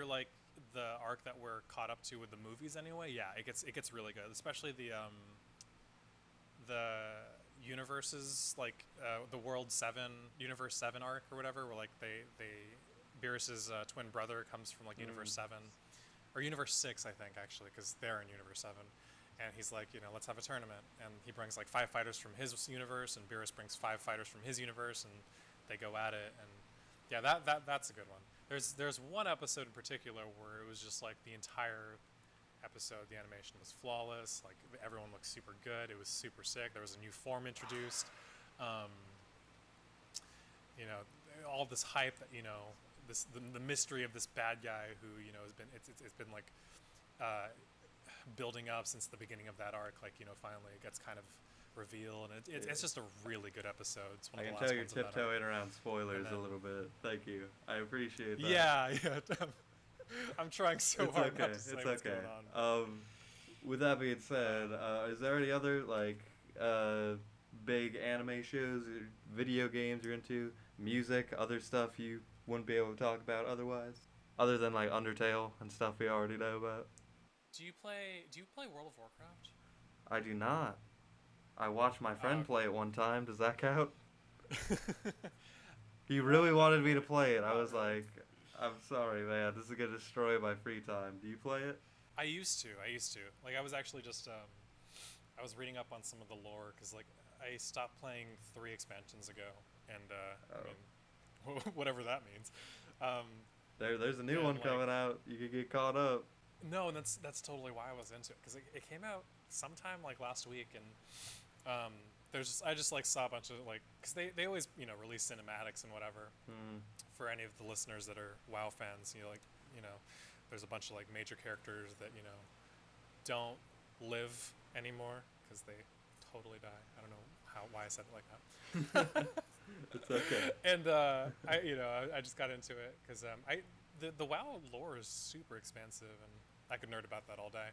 like the arc that we're caught up to with the movies anyway. Yeah, it gets really good, especially the universes like the World 7 Universe 7 arc or whatever, where like they Beerus's twin brother comes from like Universe 7. or Universe 6, I think, actually, because they're in Universe 7. And he's like, let's have a tournament. And he brings like 5 fighters from his universe, and Beerus brings 5 fighters from his universe, and they go at it. And yeah, that's a good one. There's one episode in particular where it was just like the entire episode, the animation was flawless. Like everyone looked super good. It was super sick. There was a new form introduced. Um, all this hype that the mystery of this bad guy who has been it's been like building up since the beginning of that arc. Like finally it gets kind of revealed, and it's just a really good episode. It's one I of can the last tell you're ones of that arc. tiptoeing around spoilers a little bit. Thank you. I appreciate that. Yeah. I'm trying so It's hard okay. not to say It's what's okay. going on. With that being said, is there any other like big anime shows, video games you're into, music, other stuff you wouldn't be able to talk about otherwise, other than like Undertale and stuff we already know about? Do you play World of Warcraft? I do not. I watched my friend play it one time. Does that count? He really wanted me to play it. I was like, I'm sorry, man. This is gonna destroy my free time. Do you play it? I used to. Like, I was actually just, I was reading up on some of the lore, because, like, I stopped playing 3 expansions ago, and, I mean, whatever that means. There's a new one coming out. You could get caught up. No, and that's totally why I was into it, because it came out sometime, like, last week, and, I just, like, saw a bunch of, like, because they always, release cinematics and whatever, for any of the listeners that are WoW fans, there's a bunch of like major characters that don't live anymore because they totally die. I don't know why I said it like that. It's okay. And I just got into it because the WoW lore is super expansive, and I could nerd about that all day.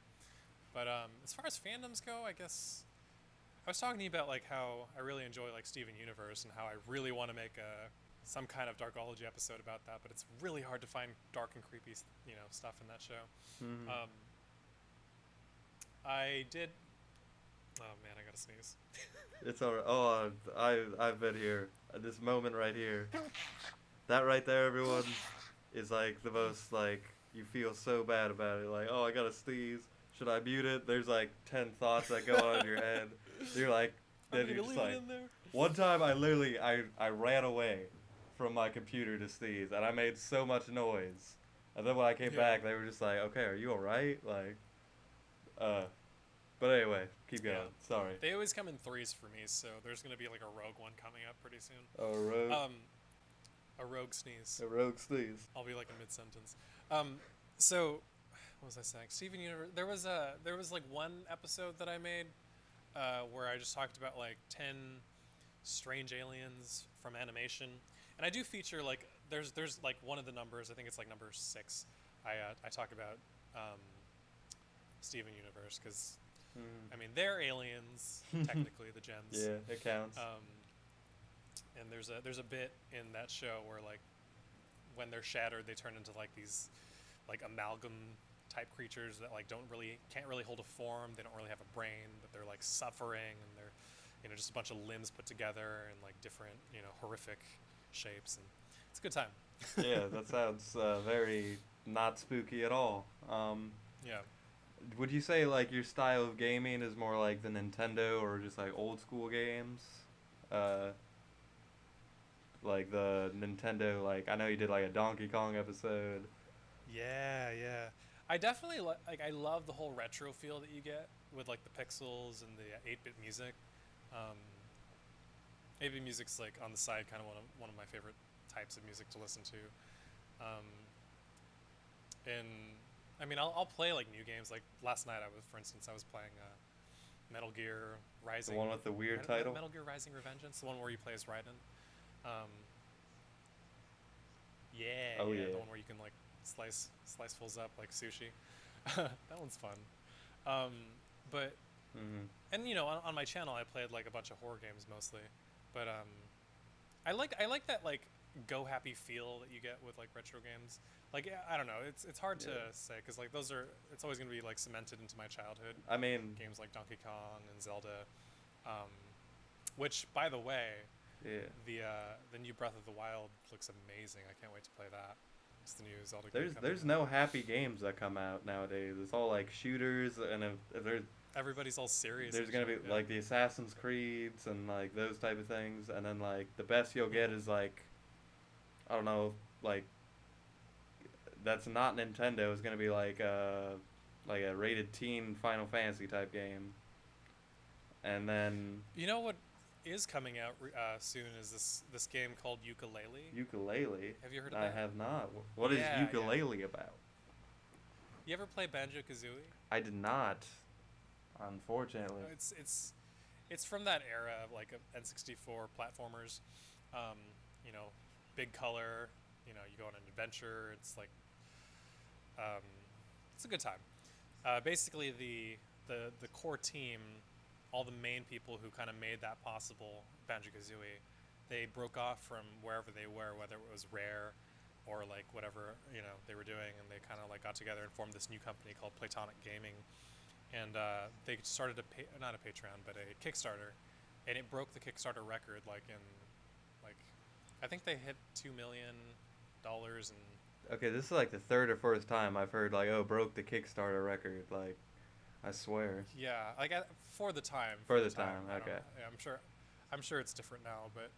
But as far as fandoms go, I guess I was talking to you about like how I really enjoy like Steven Universe, and how I really want to make some kind of Darkology episode about that, but it's really hard to find dark and creepy, stuff in that show. Mm-hmm. I did. Oh man, I gotta sneeze. It's alright. Oh, I've been here. This moment right here. That right there, everyone, is like the most like you feel so bad about it. Like, oh, I gotta sneeze. Should I mute it? There's like 10 thoughts that go on in your head. You're like, then you're just like. One time, I ran away from my computer to sneeze, and I made so much noise. And then when I came back, they were just like, "Okay, are you alright?" Like, but anyway, keep going. Yeah. Sorry. They always come in 3s for me, so there's gonna be like a rogue one coming up pretty soon. Oh, a rogue. A rogue sneeze. A rogue sneeze. I'll be like in mid-sentence. So, what was I saying? Steven Universe. There was like one episode that I made, where I just talked about like 10 strange aliens from animation, and I do feature like there's like one of the numbers, I think it's like number 6. I talk about Steven Universe because I mean they're aliens technically, the gens. Yeah, it counts. And there's a bit in that show where like when they're shattered, they turn into like these like amalgam type creatures that like can't really hold a form. They don't really have a brain, but they're like suffering, and they're just a bunch of limbs put together in like different horrific shapes, and it's a good time. Yeah, that sounds very not spooky at all. Yeah. Would you say like your style of gaming is more like the Nintendo or just like old school games? Like the Nintendo, like I know you did like a Donkey Kong episode. Yeah. I definitely I love the whole retro feel that you get with like the pixels and the 8-bit music. 8-bit music's like on the side kind of one of my favorite types of music to listen to. And I mean I'll play like new games. Like last night for instance I was playing Metal Gear Rising. The one with the weird title? Metal Gear Rising Revengeance, the one where you play as Raiden. The one where you can like slice fools up like sushi. That one's fun. But and on my channel I played like a bunch of horror games mostly, but I like that like go happy feel that you get with like retro games. Like I don't know, it's hard to say because like it's always gonna be like cemented into my childhood. I mean games like Donkey Kong and Zelda, which by the way, the new Breath of the Wild looks amazing. I can't wait to play that. It's the new Zelda game There's coming out. no happy games that come out nowadays. It's all like shooters, and if Everybody's all serious. there's and gonna be shit, yeah. like the Assassin's Creeds and like those type of things, and then like the best you'll get is like, I don't know, like that's not Nintendo is gonna be like a rated teen Final Fantasy type game, and then You know what is coming out soon is this game called Ukulele. ukulele. Have you heard of I that? have not. What is Yeah, yeah. ukulele about? You ever play Banjo Kazooie? I did not, unfortunately. It's from that era of like N64 platformers. Um, you know, big color. You know, you go on an adventure. It's like um, it's a good time. Basically, the core team, all the main people who kind of made that possible, Banjo Kazooie, they broke off from wherever they were, whether it was Rare or like whatever they were doing, and they kind of like got together and formed this new company called Platonic Gaming, and they started not a Patreon but a Kickstarter, and it broke the Kickstarter record like I think they hit $2 million and Okay, this is like the third or fourth time I've heard like, oh, broke the Kickstarter record. Like, I swear. yeah, like for the time. For the time, I don't okay. know. Yeah, I'm sure it's different now, but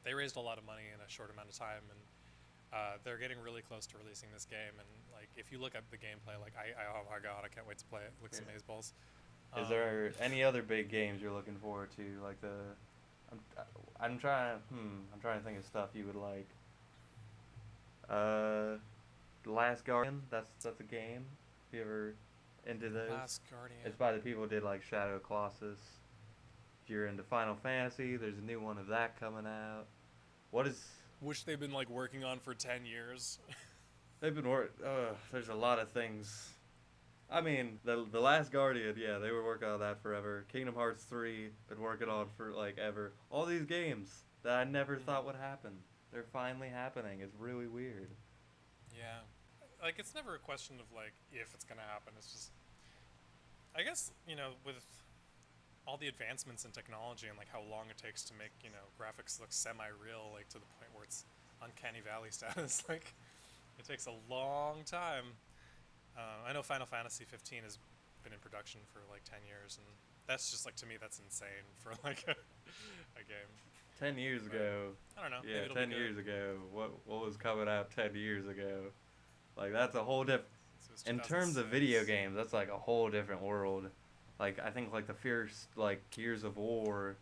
they raised a lot of money in a short amount of time, and they're getting really close to releasing this game. And like, if you look at the gameplay, like oh my god, I can't wait to play it. It looks amazeballs. Is there any other big games you're looking forward to? Like I'm trying to think of stuff you would like. The Last Guardian. That's a game. If you ever into those? Last Guardian. It's by the people who did like Shadow Colossus. If you're into Final Fantasy, there's a new one of that coming out. What is? Which they've been like working on for 10 years. They've been there's a lot of things. I mean, the Last Guardian, yeah, they were working on that forever. Kingdom Hearts 3, been working on for like ever. All these games that I never thought would happen, they're finally happening. It's really weird. Yeah. Like, it's never a question of like if it's gonna happen. It's just, I guess, with all the advancements in technology and like how long it takes to make graphics look semi-real, like to the point where it's uncanny valley status. Like, it takes a long time. I know Final Fantasy 15 has been in production for like 10 years, and that's just like, to me, that's insane for like a game. 10 years ago. I don't know. Yeah, maybe it'll 10 be good. years ago. What was coming out 10 years ago? Like, that's a whole different. So it's In terms of video 2006. games, that's like a whole different world. Like, I think like the fierce like Gears of War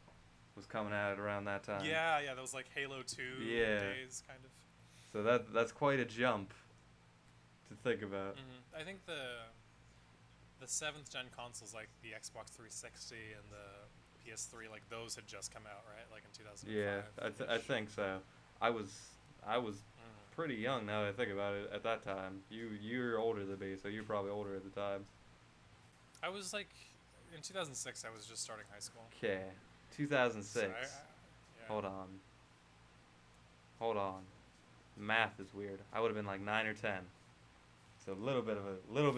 was coming out around that time. Yeah, that was like Halo 2 Yeah. days, kind of. So that's quite a jump to think about. I think the 7th gen consoles, like the Xbox 360 and the PS3, like those had just come out, right? Like in 2005. Yeah, I think so. I was pretty young now that I think about it at that time. You're older than me, so you're probably older at the time. I was like, in 2006, I was just starting high school. Okay, 2006. So yeah. Hold on. Math is weird. I would have been like 9 or 10. So a little bit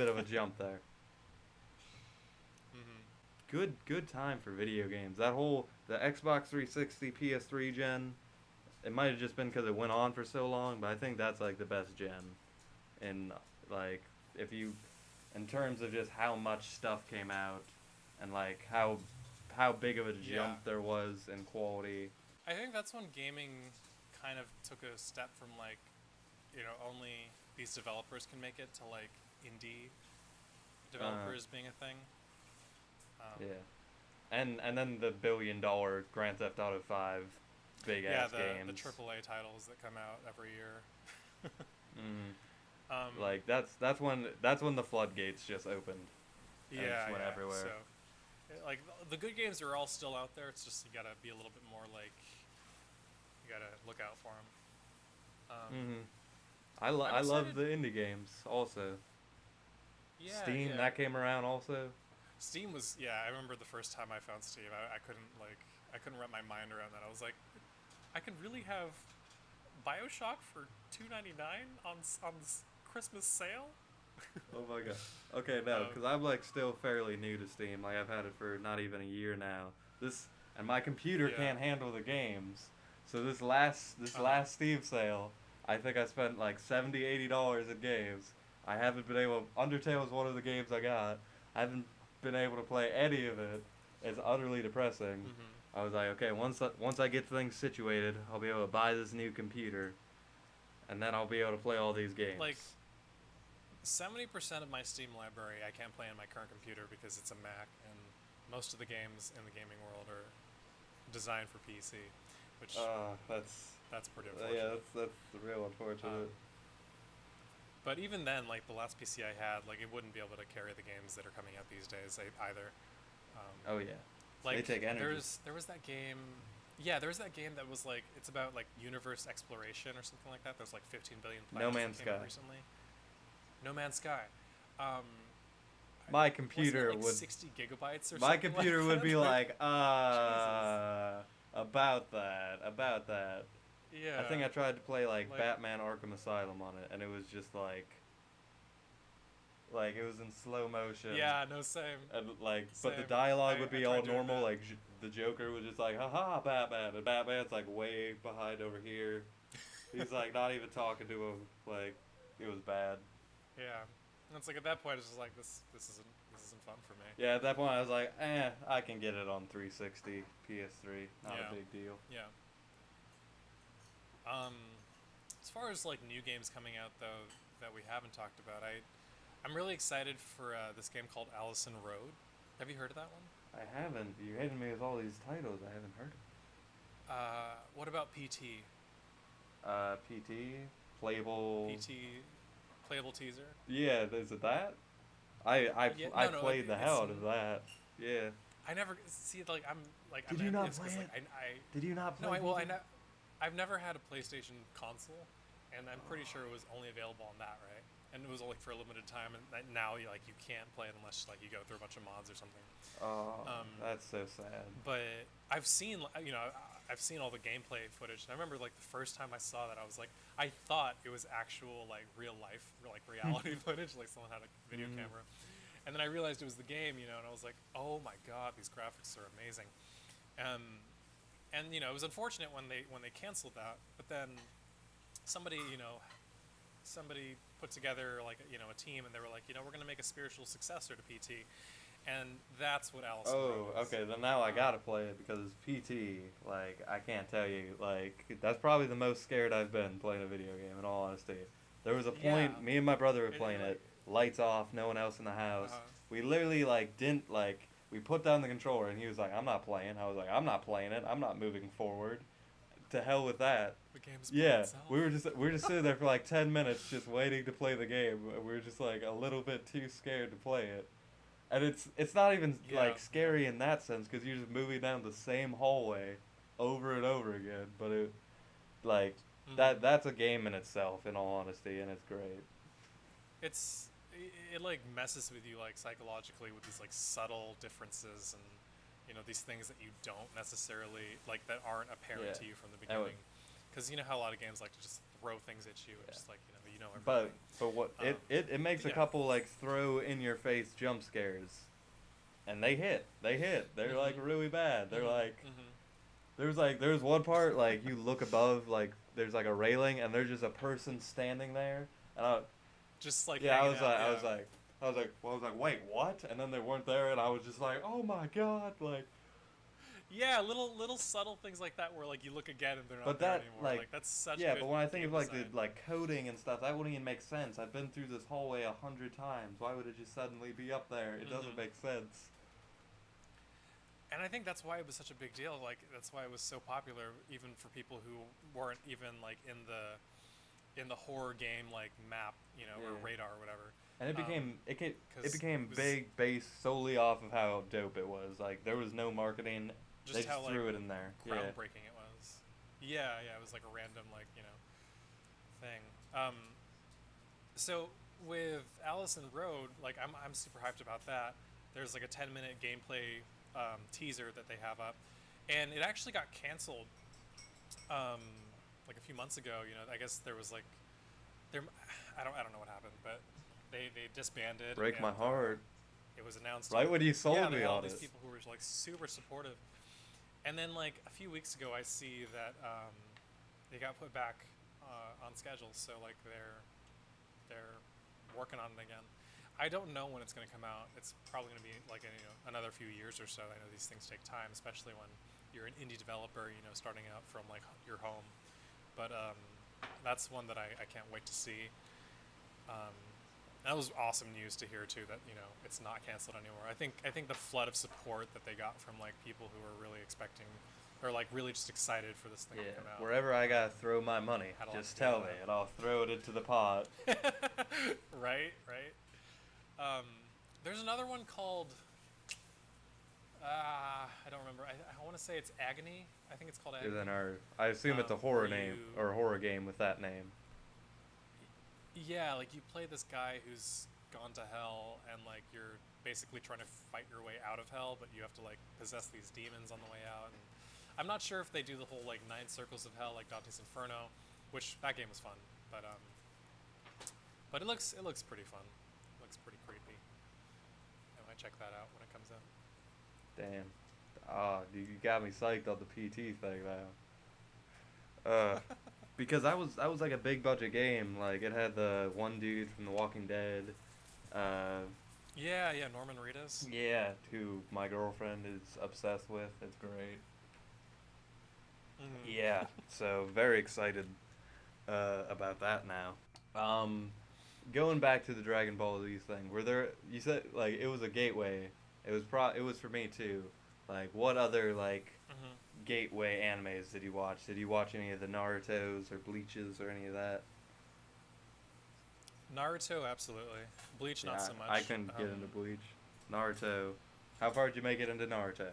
of a jump there. Good time for video games. The Xbox 360, PS3 gen, it might have just been because it went on for so long, but I think that's like the best gen. And like, in terms of just how much stuff came out, and like how big of a jump there was in quality. I think that's when gaming kind of took a step from like, only these developers can make it to like indie developers being a thing. Yeah, and then the $1 billion Grand Theft Auto 5 big ass games. The AAA titles that come out every year. Like that's when the floodgates just opened. And it just went everywhere. So, like the good games are all still out there. It's just you gotta be a little bit more like, you gotta look out for them. I love the indie games also. Yeah, Steam, that came around also. Steam was, I remember the first time I found Steam, I couldn't wrap my mind around that. I was like, I can really have BioShock for $2.99 on Christmas sale? Oh my god. Okay, no, because I'm like still fairly new to Steam. Like I've had it for not even a year now. And my computer can't handle the games. So this last Steam sale, I think I spent like $70-$80 in games. I haven't been able. Undertale is one of the games I got. I haven't been able to play any of it. It's utterly depressing. I was like, okay, once I get things situated, I'll be able to buy this new computer, and then I'll be able to play all these games. Like 70% of my Steam library I can't play on my current computer because it's a Mac, and most of the games in the gaming world are designed for PC, which that's pretty unfortunate. Yeah, that's real unfortunate. But even then, like the last PC I had, like it wouldn't be able to carry the games that are coming out these days either. Oh yeah, like they take energy. There was that game. Yeah, there was that game that was like it's about like universe exploration or something like that. There's like 15 billion planets. No Man's that came out Sky. recently. No Man's Sky. My computer wasn't it like 60 gigabytes or something. My computer like would that? be like, Jesus. about that. Yeah. I think I tried to play like Batman Arkham Asylum on it, and it was just like it was in slow motion. Yeah, no, same. And like, Same. but the dialogue would I be tried all doing normal. that. Like the Joker was just like, haha, Batman, and Batman's like way behind over here. He's like not even talking to him. Like, it was bad. Yeah. And it's like at that point it's just like this isn't fun for me. Yeah, at that point I was like, I can get it on 360, PS3, not Yeah. a big deal. Yeah. As far as like new games coming out though that we haven't talked about, I'm really excited for this game called Allison Road. Have you heard of that one? I haven't. You're hitting me with all these titles I haven't heard of. What about PT? PT, playable. Playable teaser. Yeah, is it that? I played the hell out of that. Yeah. I never see like I'm like. Did I'm you not envious play 'cause, it? like, Did you not No, play? I've never had a PlayStation console, and I'm pretty sure it was only available on that, right? And it was only for a limited time, and now you can't play it unless like you go through a bunch of mods or something. Oh, that's so sad. But I've seen I've seen all the gameplay footage, and I remember like the first time I saw that I was like I thought it was actual like real life like reality footage, like someone had a video camera, and then I realized it was the game, and I was like, oh my god, these graphics are amazing. And it was unfortunate when they canceled that, but then somebody put together like a team, and they were like, we're gonna make a spiritual successor to PT, and that's what Allison Road is. Okay, then now I gotta play it because PT, like, I can't tell you, like, that's probably the most scared I've been playing a video game, in all honesty. There was a point, me and my brother were playing it, lights off, no one else in the house. We literally, we put down the controller, and he was like, I'm not playing. I was like, I'm not playing it. I'm not moving forward. To hell with that. The game's Yeah, itself. we were just sitting there for like 10 minutes just waiting to play the game. We were just like a little bit too scared to play it. And it's not even like scary in that sense because you're just moving down the same hallway over and over again. But it that's a game in itself, in all honesty, and it's great. It like messes with you like psychologically with these like subtle differences and these things that you don't necessarily like that aren't apparent to you from the beginning. Because you know how a lot of games like to just throw things at you and just like everything. But what it makes a couple like throw in your face jump scares, and they hit. They're like really bad. They're like there's one part like you look above, like there's like a railing and there's just a person standing there, and I was like, wait, what? And then they weren't there, and I was just like, oh my god, like. Yeah, little subtle things like that where like you look again and they're not there anymore. Like that's such. Yeah, good but when I think of like design. the like coding and stuff, that wouldn't even make sense. I've been through this hallway 100 times. Why would it just suddenly be up there? It doesn't make sense. And I think that's why it was such a big deal. Like that's why it was so popular, even for people who weren't even like in the horror game like map, or radar or whatever. And it became big based solely off of how dope it was. Like there was no marketing. They just threw it in there. Groundbreaking it was. Yeah, it was like a random thing. So with Allison Road, like I'm super hyped about that. There's like a 10-minute gameplay teaser that they have up, and it actually got canceled like a few months ago. I guess there was like I don't know what happened, but they disbanded. Break my heart. It was announced right when you sold me all on these it. People who were like super supportive, and then like a few weeks ago, I see that they got put back on schedule, so like they're working on it again. I don't know when it's going to come out. It's probably going to be like another few years or so. I know these things take time, especially when you're an indie developer, starting out from like your home. But that's one that I can't wait to see. That was awesome news to hear too. That it's not canceled anymore. I think the flood of support that they got from like people who were really expecting, or like really just excited for this thing to come out. Wherever I gotta throw my money, just tell me, and I'll throw it into the pot. Right. There's another one called. I don't remember. I want to say it's Agony. I think it's called Agony. I assume it's a horror name or a horror game with that name. Yeah, like you play this guy who's gone to hell, and like you're basically trying to fight your way out of hell, but you have to like possess these demons on the way out. And I'm not sure if they do the whole like 9 circles of hell like Dante's Inferno, which that game was fun, but it looks pretty fun. It looks pretty creepy. I might check that out when it comes out. Damn. Dude, you got me psyched on the PT thing now. Because that was like a big budget game. Like it had the one dude from The Walking Dead. Yeah, Norman Reedus. Yeah, who my girlfriend is obsessed with. It's great. Mm-hmm. Yeah, so very excited about that now. Going back to the Dragon Ball Z thing, you said like it was a gateway. It was for me too. Like what other like gateway animes did you watch? Did you watch any of the Narutos or Bleaches or any of that? Naruto, absolutely. Bleach, not so much. I couldn't get into Bleach. Naruto. How far did you make it into Naruto?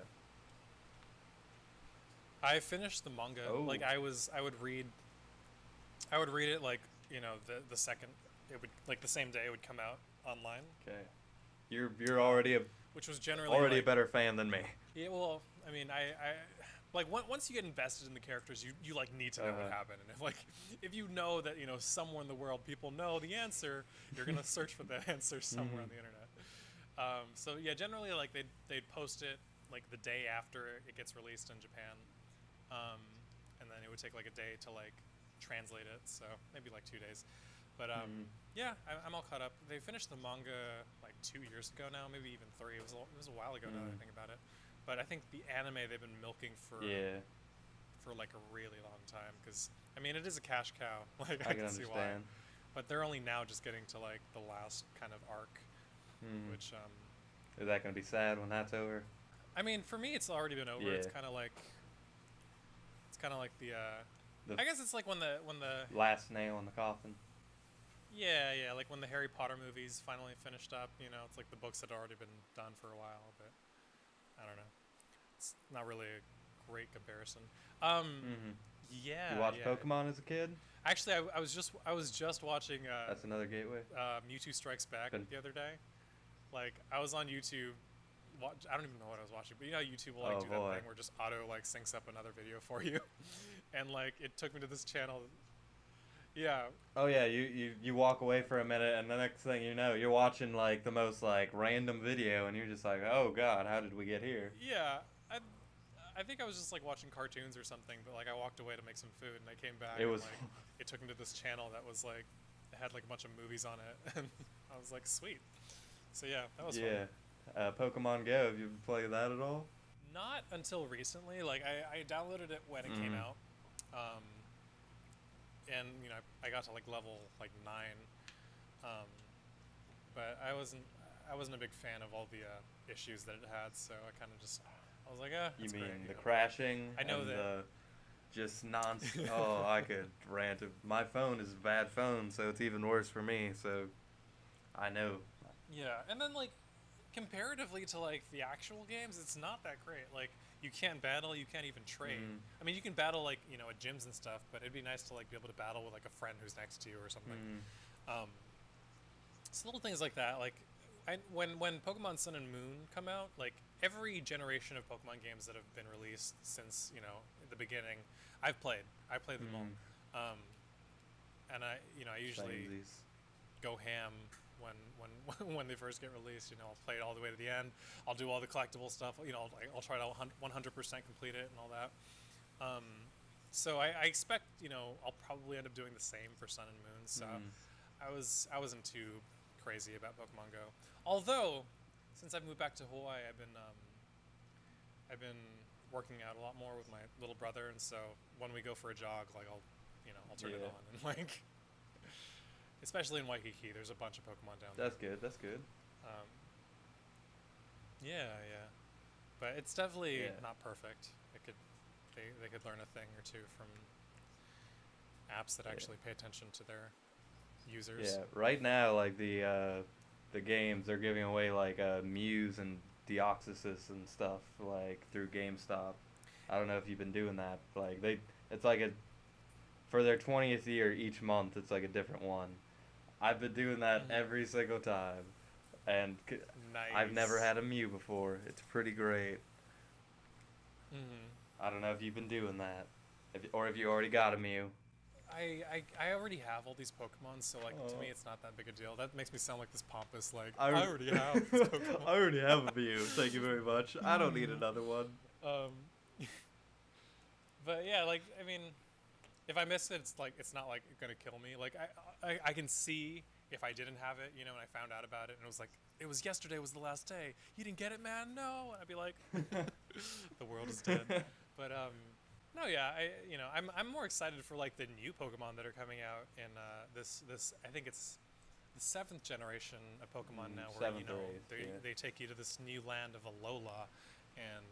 I finished the manga. Oh. Like I would read it like, the second it would, like the same day it would come out online. Okay. You're already which was generally a better fan than me. Yeah, well, I mean, I like once you get invested in the characters, you like need to know what happened, and if you know that somewhere in the world people know the answer, you're gonna search for that answer somewhere on the internet. So yeah, generally like they'd post it like the day after it gets released in Japan, and then it would take like a day to like translate it, so maybe like 2 days. But yeah, I'm all caught up. They finished the manga like 2 years ago now, maybe even 3. It was a while ago now that I think about it. But I think the anime they've been milking for like a really long time, because I mean it is a cash cow. Like I can see why. But they're only now just getting to like the last kind of arc, which is that gonna be sad when that's over? I mean, for me, it's already been over. It's kind of like the I guess it's like when the last nail in the coffin. Yeah, like when the Harry Potter movies finally finished up, it's like the books had already been done for a while, but I don't know. It's not really a great comparison. Yeah. You watched Pokemon as a kid? Actually, I was just watching. That's another gateway. Mewtwo Strikes Back the other day. Like I was on YouTube. I don't even know what I was watching, but YouTube will do that thing where it just auto like syncs up another video for you, and like it took me to this channel. Yeah. Oh yeah, you walk away for a minute, and the next thing you know, you're watching like the most like random video, and you're just like, oh god, how did we get here? Yeah, I think I was just like watching cartoons or something, but like I walked away to make some food, and I came back. It took me to this channel that was like, it had like a bunch of movies on it, and I was like, sweet. So yeah, that was fun. Pokemon Go. Have you played that at all? Not until recently. Like I downloaded it when it came out. And I got to like level like 9, but I wasn't a big fan of all the issues that it had, so I was like, you mean great, the crashing? I know and that. Just oh, I could rant. My phone is a bad phone, so it's even worse for me. So I know. Yeah, and then like comparatively to like the actual games, it's not that great. Like you can't battle, you can't even trade. I mean, you can battle like at gyms and stuff, but it'd be nice to like be able to battle with like a friend who's next to you or something. So little things like that. Like when Pokemon Sun and Moon come out, like every generation of Pokemon games that have been released since the beginning, I played them all. And I usually go ham when they first get released. I'll play it all the way to the end. I'll do all the collectible stuff. I'll try to 100% complete it and all that. So I expect, I'll probably end up doing the same for Sun and Moon. So I wasn't too crazy about Pokemon Go. Although, since I've moved back to Hawaii, I've been working out a lot more with my little brother, and so when we go for a jog, like I'll turn it on, and like, especially in Waikiki, there's a bunch of Pokemon down there. That's good. That's good. Yeah. But it's definitely not perfect. They could learn a thing or two from apps that actually pay attention to their users. Yeah. Right now, like the games, they're giving away like Muse and Deoxys and stuff like through GameStop. I don't know if you've been doing that. Like it's like for their 20th year each month, it's like a different one. I've been doing that every single time, and Nice. I've never had a Mew before. It's pretty great. I don't know if you've been doing that, or if you already got a Mew. I already have all these Pokemon, so like to me it's not that big a deal. That makes me sound like this pompous, like I already have this Pokemon. I already have a Mew. Thank you very much. I don't need another one. But yeah, like I mean, if I miss it, it's not like gonna kill me. Like I can see if I didn't have it, and I found out about it, and it was like it was yesterday was the last day. You didn't get it, man. No, and I'd be like, the world is dead. But no, yeah, I'm more excited for like the new Pokemon that are coming out in this I think it's the 7th generation of Pokemon now, where they take you to this new land of Alola, and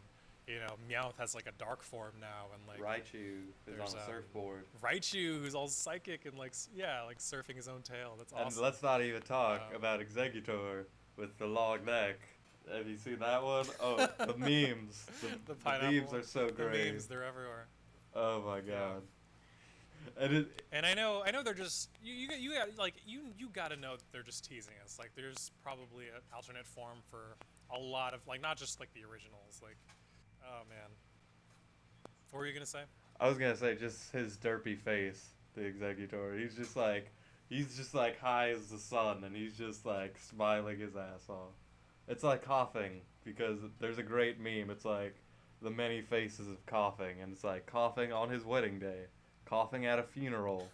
Meowth has like a dark form now, and like Raichu is on a surfboard. Raichu, who's all psychic and like surfing his own tail. That's awesome. And let's not even talk about Exeggutor with the long neck. Have you seen that one? Oh, the memes. The memes are so great. The memes, they're everywhere. Oh my god. And I know they're just you gotta know that they're just teasing us. Like there's probably an alternate form for a lot of like not just like the originals. Like, oh man, what were you gonna say? I was gonna say just his derpy face, the Exeggutor. He's just like high as the sun, and he's just like smiling his ass off. It's like coughing, because there's a great meme. It's like the many faces of coughing, and it's like coughing on his wedding day, coughing at a funeral,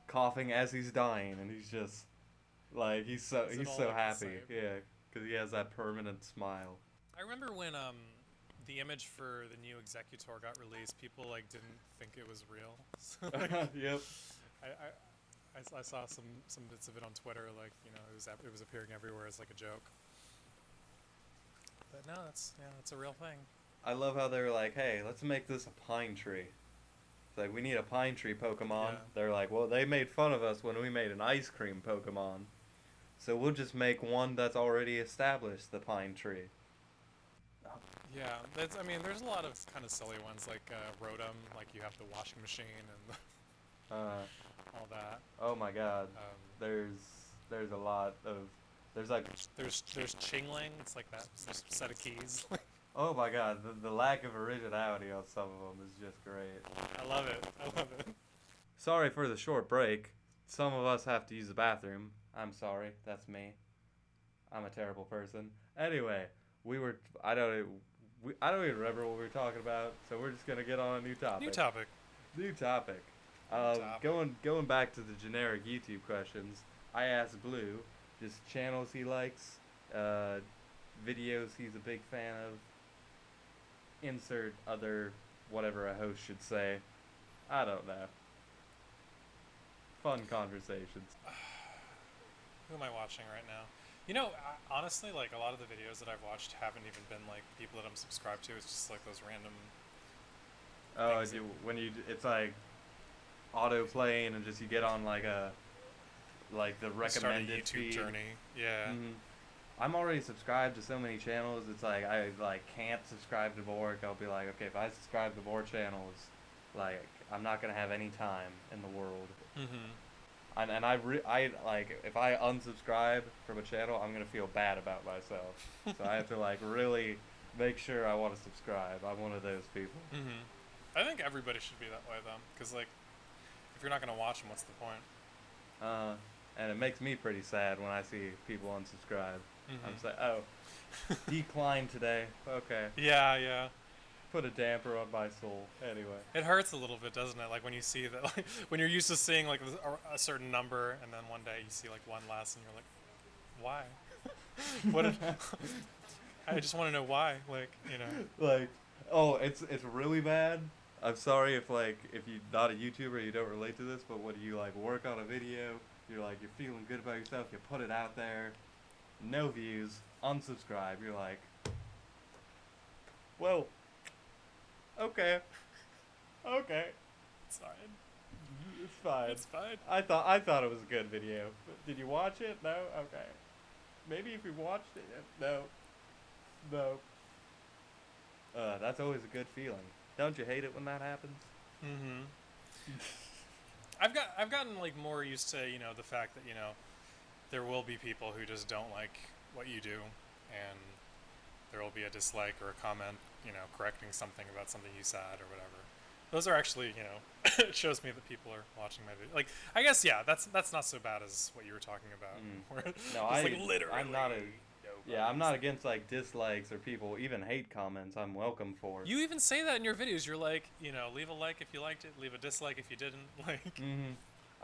coughing as he's dying, and he's just like he's so happy, because he has that permanent smile. I remember when the image for the new Exeggutor got released, people like didn't think it was real. So, like, Yep. I saw some bits of it on Twitter, like it was appearing everywhere as like a joke. But no, that's a real thing. I love how they're like, hey, let's make this a pine tree. It's like, we need a pine tree Pokemon. Yeah. They're like, well, they made fun of us when we made an ice cream Pokemon, so we'll just make one that's already established, the pine tree. Yeah, there's a lot of kind of silly ones, like Rotom, like you have the washing machine and all that. Oh my god. There's a lot of... There's Chingling, it's like that set of keys. Oh my god, the lack of originality on some of them is just great. I love it. Sorry for the short break. Some of us have to use the bathroom. I'm sorry, that's me. I'm a terrible person. Anyway, I don't even remember what we were talking about, so we're just gonna get on a new topic. New topic. Going back to the generic YouTube questions, I asked Blue just channels he likes, videos he's a big fan of, insert other whatever a host should say. I don't know. Fun conversations. Who am I watching right now? Honestly, like a lot of the videos that I've watched haven't even been like people that I'm subscribed to. It's just like those random. It's like auto playing and just you get on like the recommended start a YouTube feed. journey. Yeah. Mm-hmm. I'm already subscribed to so many channels. It's like I can't subscribe to more. I'll be like, okay, if I subscribe to more channels, like I'm not gonna have any time in the world. Mm-hmm. And I like if I unsubscribe from a channel, I'm gonna feel bad about myself. So I have to like really make sure I want to subscribe. I'm one of those people. Mm-hmm. I think everybody should be that way though, because like if you're not gonna watch them, what's the point? And it makes me pretty sad when I see people unsubscribe. Mm-hmm. I'm just like, oh, decline today. Okay. Yeah. put a damper on my soul. Anyway. It hurts a little bit, doesn't it? Like when you see that, like when you're used to seeing like a certain number, and then one day you see like one less, and you're like, why? What? I just want to know why. Like, you know. Like, oh, it's really bad. I'm sorry if you're not a YouTuber, you don't relate to this, but when you like work on a video, you're feeling good about yourself, you put it out there, no views, unsubscribe. You're like, well, okay. It's fine. It's fine. It's fine. I thought it was a good video. But did you watch it? No? Okay. Maybe if you watched it. No. That's always a good feeling. Don't you hate it when that happens? Mm-hmm. I've gotten like more used to, you know, the fact that, you know, there will be people who just don't like what you do, and there will be a dislike or a comment, you know, correcting something about something you said or whatever. Those are actually, you know, it shows me that people are watching my video. Like, I guess, yeah, that's not so bad as what you were talking about. Where No, like literally. I'm not against like dislikes or people even hate comments. I'm welcome for. You even say that in your videos. You're like, you know, leave a like if you liked it, leave a dislike if you didn't. Like.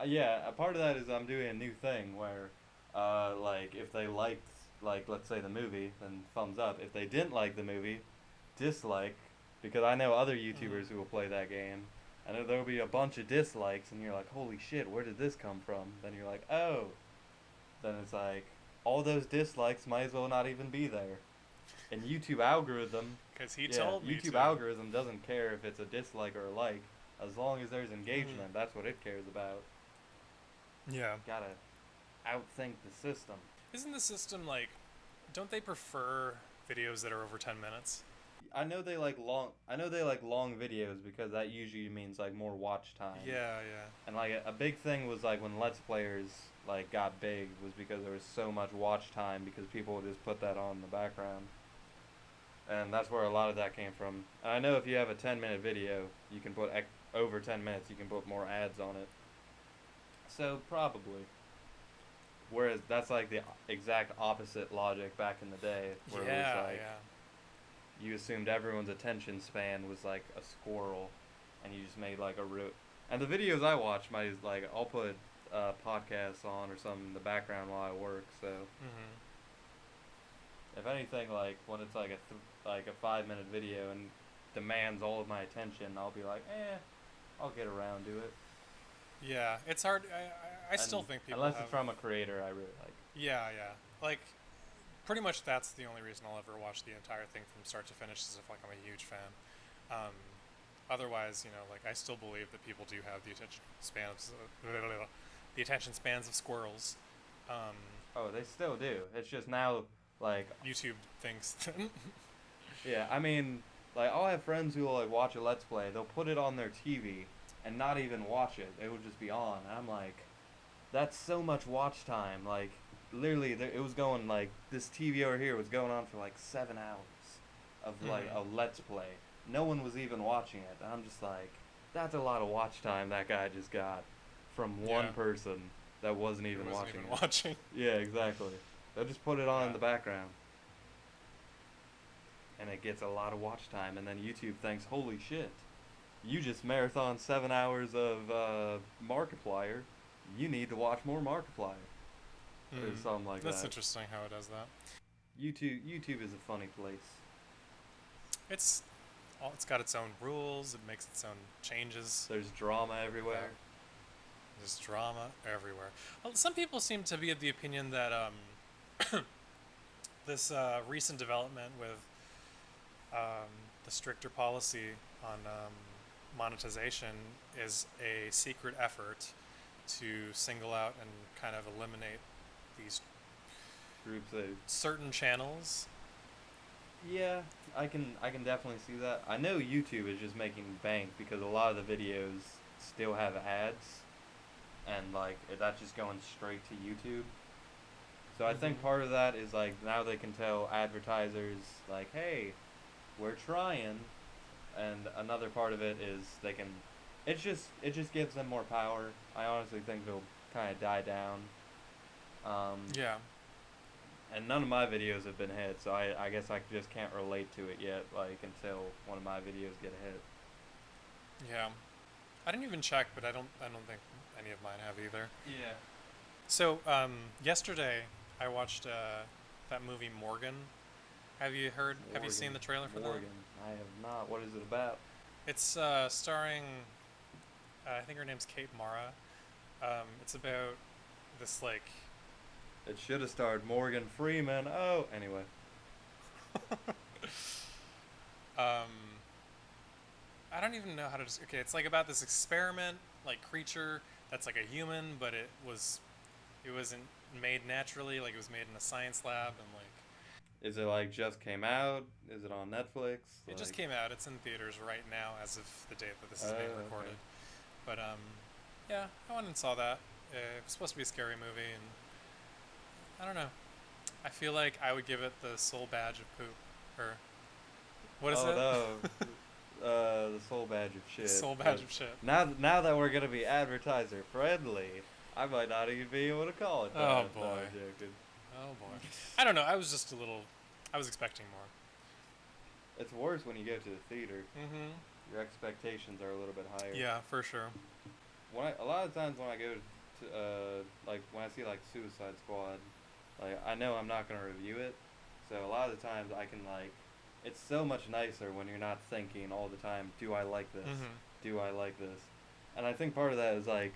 Yeah, a part of that is I'm doing a new thing where, like if they liked, like let's say the movie, then thumbs up. If they didn't like the movie, dislike. Because I know other YouTubers who will play that game, and there'll be a bunch of dislikes, and you're like, holy shit, where did this come from? Then you're like, oh. Then it's like, all those dislikes might as well not even be there. And YouTube algorithm... Because he told me YouTube to. algorithm doesn't care if it's a dislike or a like. As long as there's engagement, that's what it cares about. Yeah. Gotta outthink the system. Isn't the system like... Don't they prefer videos that are over 10 minutes? I know they like long videos because that usually means like more watch time. Yeah. And like a big thing was like when Let's Players like got big was because there was so much watch time because people would just put that on in the background. And that's where a lot of that came from. And I know if you have a 10-minute video, you can put over 10 minutes, you can put more ads on it. So probably. Whereas that's like the exact opposite logic back in the day where it was like you assumed everyone's attention span was like a squirrel, and you just made like a root. And the videos I watch, I'll put podcasts on or something in the background while I work. So, if anything, like when it's like a 5-minute video and demands all of my attention, I'll be like, I'll get around to it. Yeah, it's hard. I still think people unless it's from a creator I really like. Yeah. Like, pretty much that's the only reason I'll ever watch the entire thing from start to finish is if like I'm a huge fan. Otherwise, you know, like I still believe that people do have the attention spans of squirrels. Oh, they still do. It's just now like YouTube thinks. Yeah, I mean, like I'll have friends who will like watch a Let's Play. They'll put it on their TV and not even watch it. It will just be on. And I'm like, that's so much watch time. Like. Literally, it was going like this TV over here was going on for like 7 hours of like a Let's Play. No one was even watching it. And I'm just like, that's a lot of watch time that guy just got from one person that wasn't even watching. Yeah, exactly. They'll just put it on in the background, and it gets a lot of watch time. And then YouTube thinks, holy shit, you just marathon 7 hours of Markiplier. You need to watch more Markiplier. Or something like That's interesting how it does that. YouTube is a funny place. It's got its own rules. It makes its own changes. There's drama everywhere. There's drama everywhere. Well, some people seem to be of the opinion that this recent development with the stricter policy on monetization is a secret effort to single out and kind of eliminate these groups of certain channels. Yeah, I can definitely see that. I know YouTube is just making bank because a lot of the videos still have ads, and like that's just going straight to YouTube. So I think part of that is like now they can tell advertisers like, hey, we're trying, and another part of it is they can. It just gives them more power. I honestly think they'll kind of die down. And none of my videos have been hit, so I guess I just can't relate to it yet, like, until one of my videos get a hit. Yeah. I didn't even check, but I don't think any of mine have either. Yeah. So, yesterday I watched that movie Morgan. Have you seen the trailer for Morgan. I have not. What is it about? It's starring, I think her name's Kate Mara. It's about this, like... It should have starred Morgan Freeman. Oh, anyway. I don't even know how to okay, it's like about this experiment, like, creature that's like a human, but it wasn't made naturally, like it was made in a science lab, and like... Is it like just came out? Is it on Netflix? It just came out. It's in theaters right now as of the date that this is being recorded. Okay. But yeah, I went and saw that. It was supposed to be a scary movie, and I don't know. I feel like I would give it the soul badge of poop, or what is it? Oh no, the soul badge of shit. Soul badge of shit. Now that we're gonna be advertiser friendly, I might not even be able to call it that. Oh boy. No, I'm joking. Oh boy. I don't know. I was expecting more. It's worse when you go to the theater. Mm-hmm. Your expectations are a little bit higher. Yeah, for sure. A lot of times when I go to like when I see like Suicide Squad, like I know I'm not gonna review it, so a lot of the times I can like. It's so much nicer when you're not thinking all the time, do I like this? Mm-hmm. Do I like this? And I think part of that is like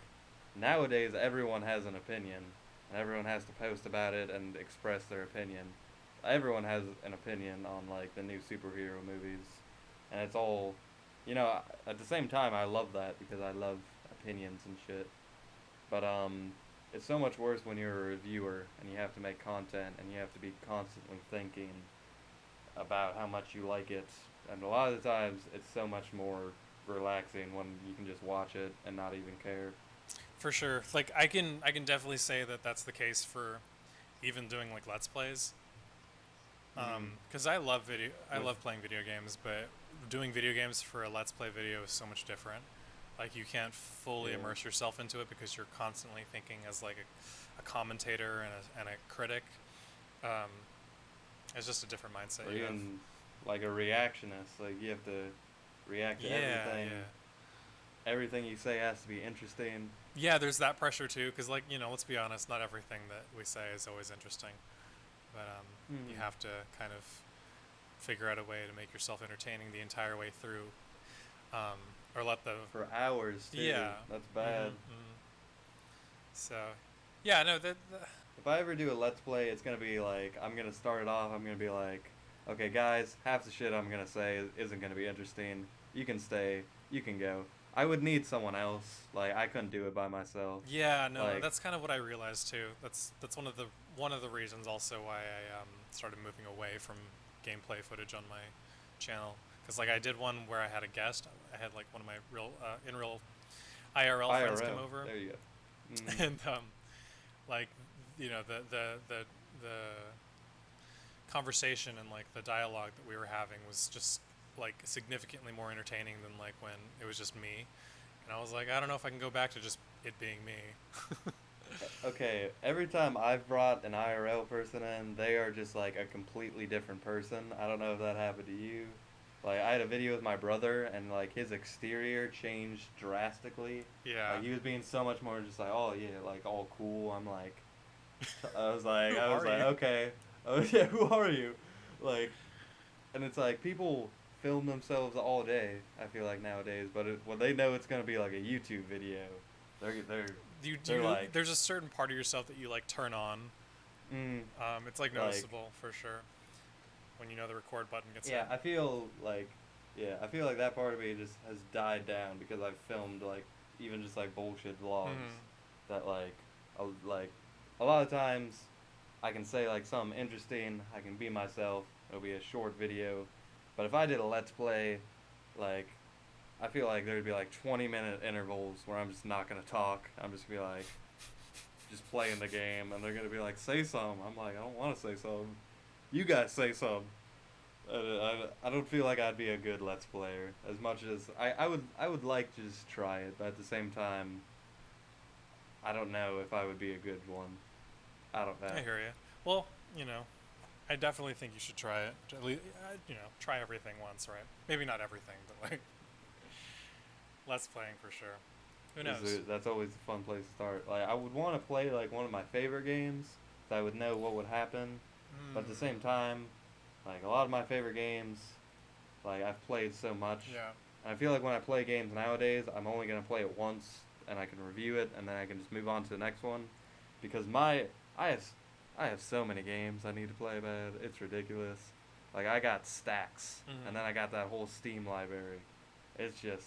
nowadays everyone has an opinion. And everyone has to post about it and express their opinion. Everyone has an opinion on like the new superhero movies, and it's all, at the same time I love that because I love opinions and shit. But it's so much worse when you're a reviewer and you have to make content and you have to be constantly thinking about how much you like it. And a lot of the times it's so much more relaxing when you can just watch it and not even care. For sure. Like I can definitely say that that's the case for even doing like Let's Plays. Because I love playing video games, but doing video games for a Let's Play video is so much different. Like you can't fully immerse yourself into it because you're constantly thinking as like a commentator and a critic. It's just a different mindset. Or even like a reactionist. Like you have to react to everything. Yeah. Everything you say has to be interesting. Yeah, there's that pressure too, because like, let's be honest, not everything that we say is always interesting. But you have to kind of figure out a way to make yourself entertaining the entire way through. Or let the... For hours, too. Yeah. That's bad. Mm-hmm. So, yeah, no, If I ever do a Let's Play, it's going to be like, I'm going to start it off, I'm going to be like, okay, guys, half the shit I'm going to say isn't going to be interesting. You can stay. You can go. I would need someone else. Like I couldn't do it by myself. Yeah, no, like, that's kind of what I realized too. That's one of the reasons also why I started moving away from gameplay footage on my channel. Because like I did one where I had a guest. I had like one of my real IRL friends come over. There you go. And like the conversation and like the dialogue that we were having was just like significantly more entertaining than like when it was just me, and I was like, I don't know if I can go back to just it being me. Okay, every time I've brought an IRL person in, they are just like a completely different person. I don't know if that happened to you. Like I had a video with my brother and like his exterior changed drastically. Yeah. Like he was being so much more just like, oh yeah, like all cool. I'm like, I was like, okay, oh yeah, who are you? Like, and it's like people film themselves all day, I feel like nowadays, but when they know it's gonna be like a YouTube video, they're like, there's a certain part of yourself that you like turn on. It's like noticeable for sure when you know the record button gets hit. I feel like that part of me just has died down because I've filmed like even just like bullshit vlogs that like a lot of times I can say like something interesting, I can be myself, it'll be a short video. But if I did a Let's Play, like, I feel like there'd be like 20-minute intervals where I'm just not gonna talk. I'm just gonna be like, just playing the game, and they're gonna be like, say something. I'm like, I don't want to say something. You guys say something. I don't feel like I'd be a good Let's Player as much as I would like to just try it, but at the same time, I don't know if I would be a good one. I don't know. I hear you. Well, you know, I definitely think you should try it. At least, try everything once, right? Maybe not everything, but like less playing for sure. Who knows? That's always a fun place to start. Like I would want to play like one of my favorite games, so I would know what would happen. But at the same Mm, time, like a lot of my favorite games, like I've played so much. yeah. And I feel like when I play games nowadays, I'm only gonna play it once, and I can review it, and then I can just move on to the next one, because I have I have so many games I need to play, man. It's ridiculous. Like I got stacks, and then I got that whole Steam library. It's just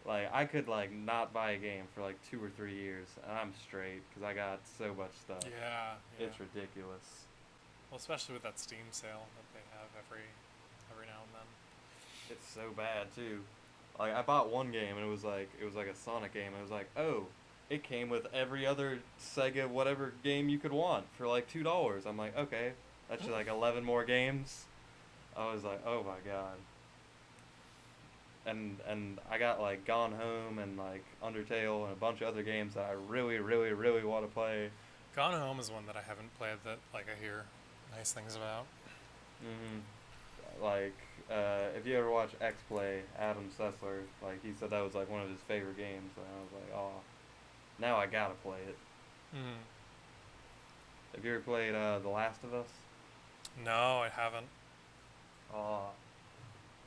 like I could like not buy a game for like 2 or 3 years, and I'm straight because I got so much stuff. Yeah, yeah. It's ridiculous. Well, especially with that Steam sale that they have every now and then. It's so bad too. Like I bought one game and it was like a Sonic game. And it was like, oh, it came with every other Sega whatever game you could want for like $2. I'm like, okay, that's just like 11 more games. I was like, oh my god. And I got like Gone Home and like Undertale and a bunch of other games that I really really really want to play. Gone Home is one that I haven't played that like I hear nice things about. Like if you ever watch X Play, Adam Sessler, like he said that was like one of his favorite games, and I was like, oh, now I gotta play it. Mm. Have you ever played The Last of Us? No, I haven't. Oh,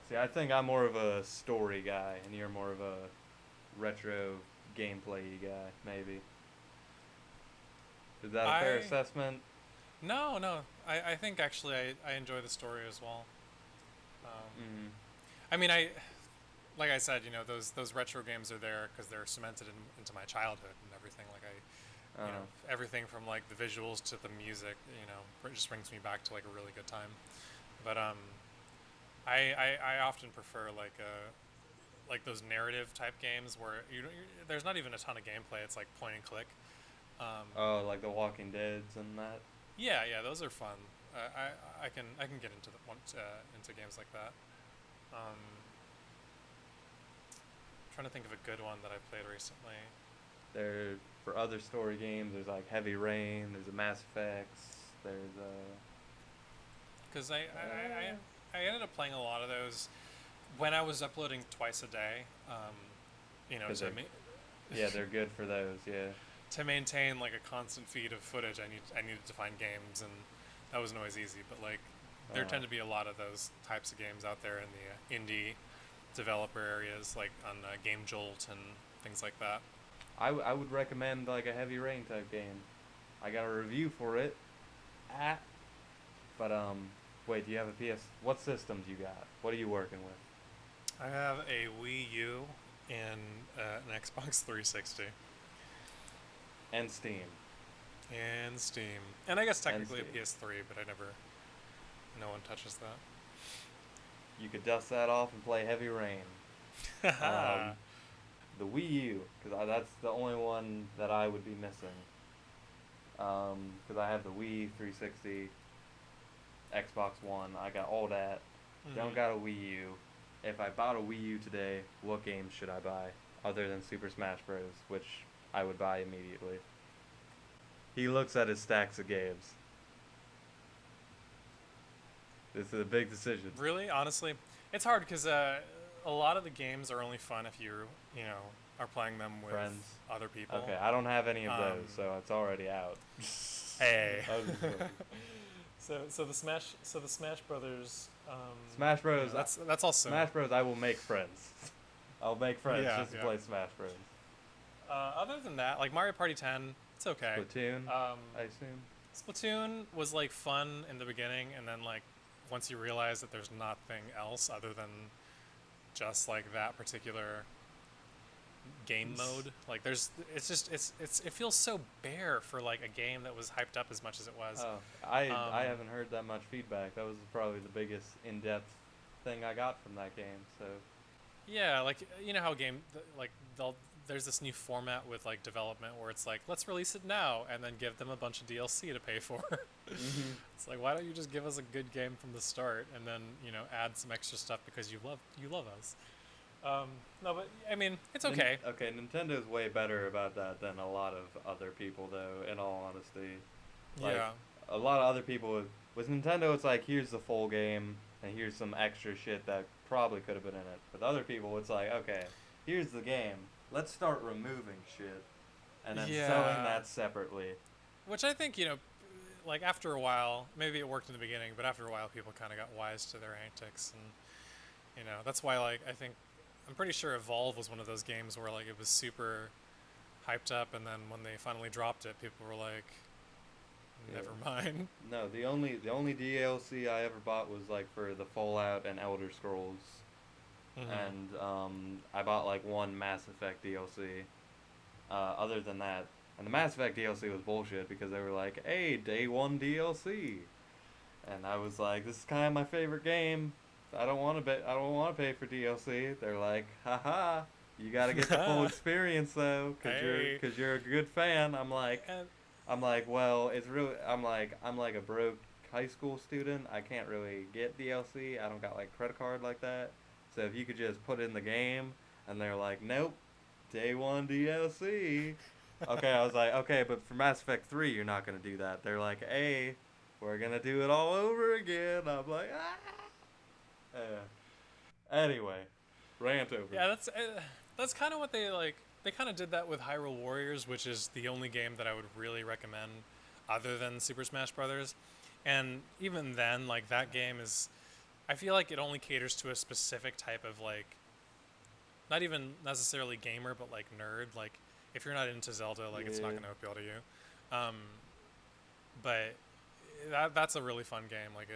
see, I think I'm more of a story guy, and you're more of a retro gameplay guy, maybe. Is that a fair assessment? No. I think actually I enjoy the story as well. Mm-hmm. I mean, like I said, those retro games are there because they're cemented into my childhood and everything. Like everything from like the visuals to the music, it just brings me back to like a really good time. But I often prefer like those narrative type games where there's not even a ton of gameplay. It's like point and click. Oh, like The Walking Dead's and that. Yeah, those are fun. I can get into games like that. Trying to think of a good one that I played recently. There, for other story games, there's like Heavy Rain. There's a Mass Effects. There's Because I ended up playing a lot of those when I was uploading twice a day. To me. Yeah, they're good for those. Yeah. To maintain like a constant feed of footage, I needed to find games, and that wasn't always easy. But like, there tend to be a lot of those types of games out there in the indie developer areas, like on Game Jolt and things like that. I would recommend like a Heavy Rain type game. I got a review for it. But wait, do you have a PS? What systems you got? What are you working with? I have a Wii U and an Xbox 360. And Steam. And I guess technically a PS3, but no one touches that. You could dust that off and play Heavy Rain. The Wii U, because that's the only one that I would be missing. Because I have the Wii 360, Xbox One, I got all that. Don't got a Wii U. If I bought a Wii U today, what games should I buy? Other than Super Smash Bros., which I would buy immediately. He looks at his stacks of games. This is a big decision. Really? Honestly? It's hard because a lot of the games are only fun if you are playing them with friends, other people. Okay, I don't have any of those, so it's already out. Hey. So the Smash Brothers. Smash Bros. That's also Smash Bros. I will make friends. I'll make friends just to play Smash Bros. Other than that, like Mario Party 10, it's okay. Splatoon, I assume. Splatoon was like fun in the beginning, and then like once you realize that there's nothing else other than just like that particular game mode, like it feels so bare for like a game that was hyped up as much as it was. Oh, I haven't heard that much feedback. That was probably the biggest in-depth thing I got from that game. So yeah, like how there's this new format with like development where it's like, let's release it now and then give them a bunch of DLC to pay for. It's like, why don't you just give us a good game from the start and then add some extra stuff because you love us. No, but I mean, it's okay. Okay, Nintendo's way better about that than a lot of other people, though. In all honesty, like, yeah. a lot of other people with Nintendo, it's like here's the full game and here's some extra shit that probably could have been in it. With other people, it's like okay, here's the game. Let's start removing shit and then selling that separately. Which I think, like after a while, maybe it worked in the beginning, but after a while, people kind of got wise to their antics, and that's why like I'm pretty sure Evolve was one of those games where like it was super hyped up, and then when they finally dropped it, people were like, never mind. No, the only DLC I ever bought was like for the Fallout and Elder Scrolls, and I bought like one Mass Effect DLC. Other than that, and the Mass Effect DLC was bullshit because they were like, "Hey, day one DLC," and I was like, "This is kind of my favorite game. I don't want to pay for DLC." They're like, "Haha, you got to get the full experience though, cause you're a good fan." I'm like, well, it's really, I'm like a broke high school student. I can't really get DLC. I don't got like credit card like that. So if you could just put in the game, and they're like, "Nope, day one DLC." Okay, I was like, okay, but for Mass Effect 3, you're not gonna do that. They're like, hey, we're gonna do it all over again. I'm like, anyway, rant over. Yeah, that's kind of what they like. They kind of did that with Hyrule Warriors, which is the only game that I would really recommend, other than Super Smash Brothers. And even then, like that game is, I feel like it only caters to a specific type of like, not even necessarily gamer, but like nerd. Like if you're not into Zelda, like it's not going to appeal to you. But that's a really fun game. Like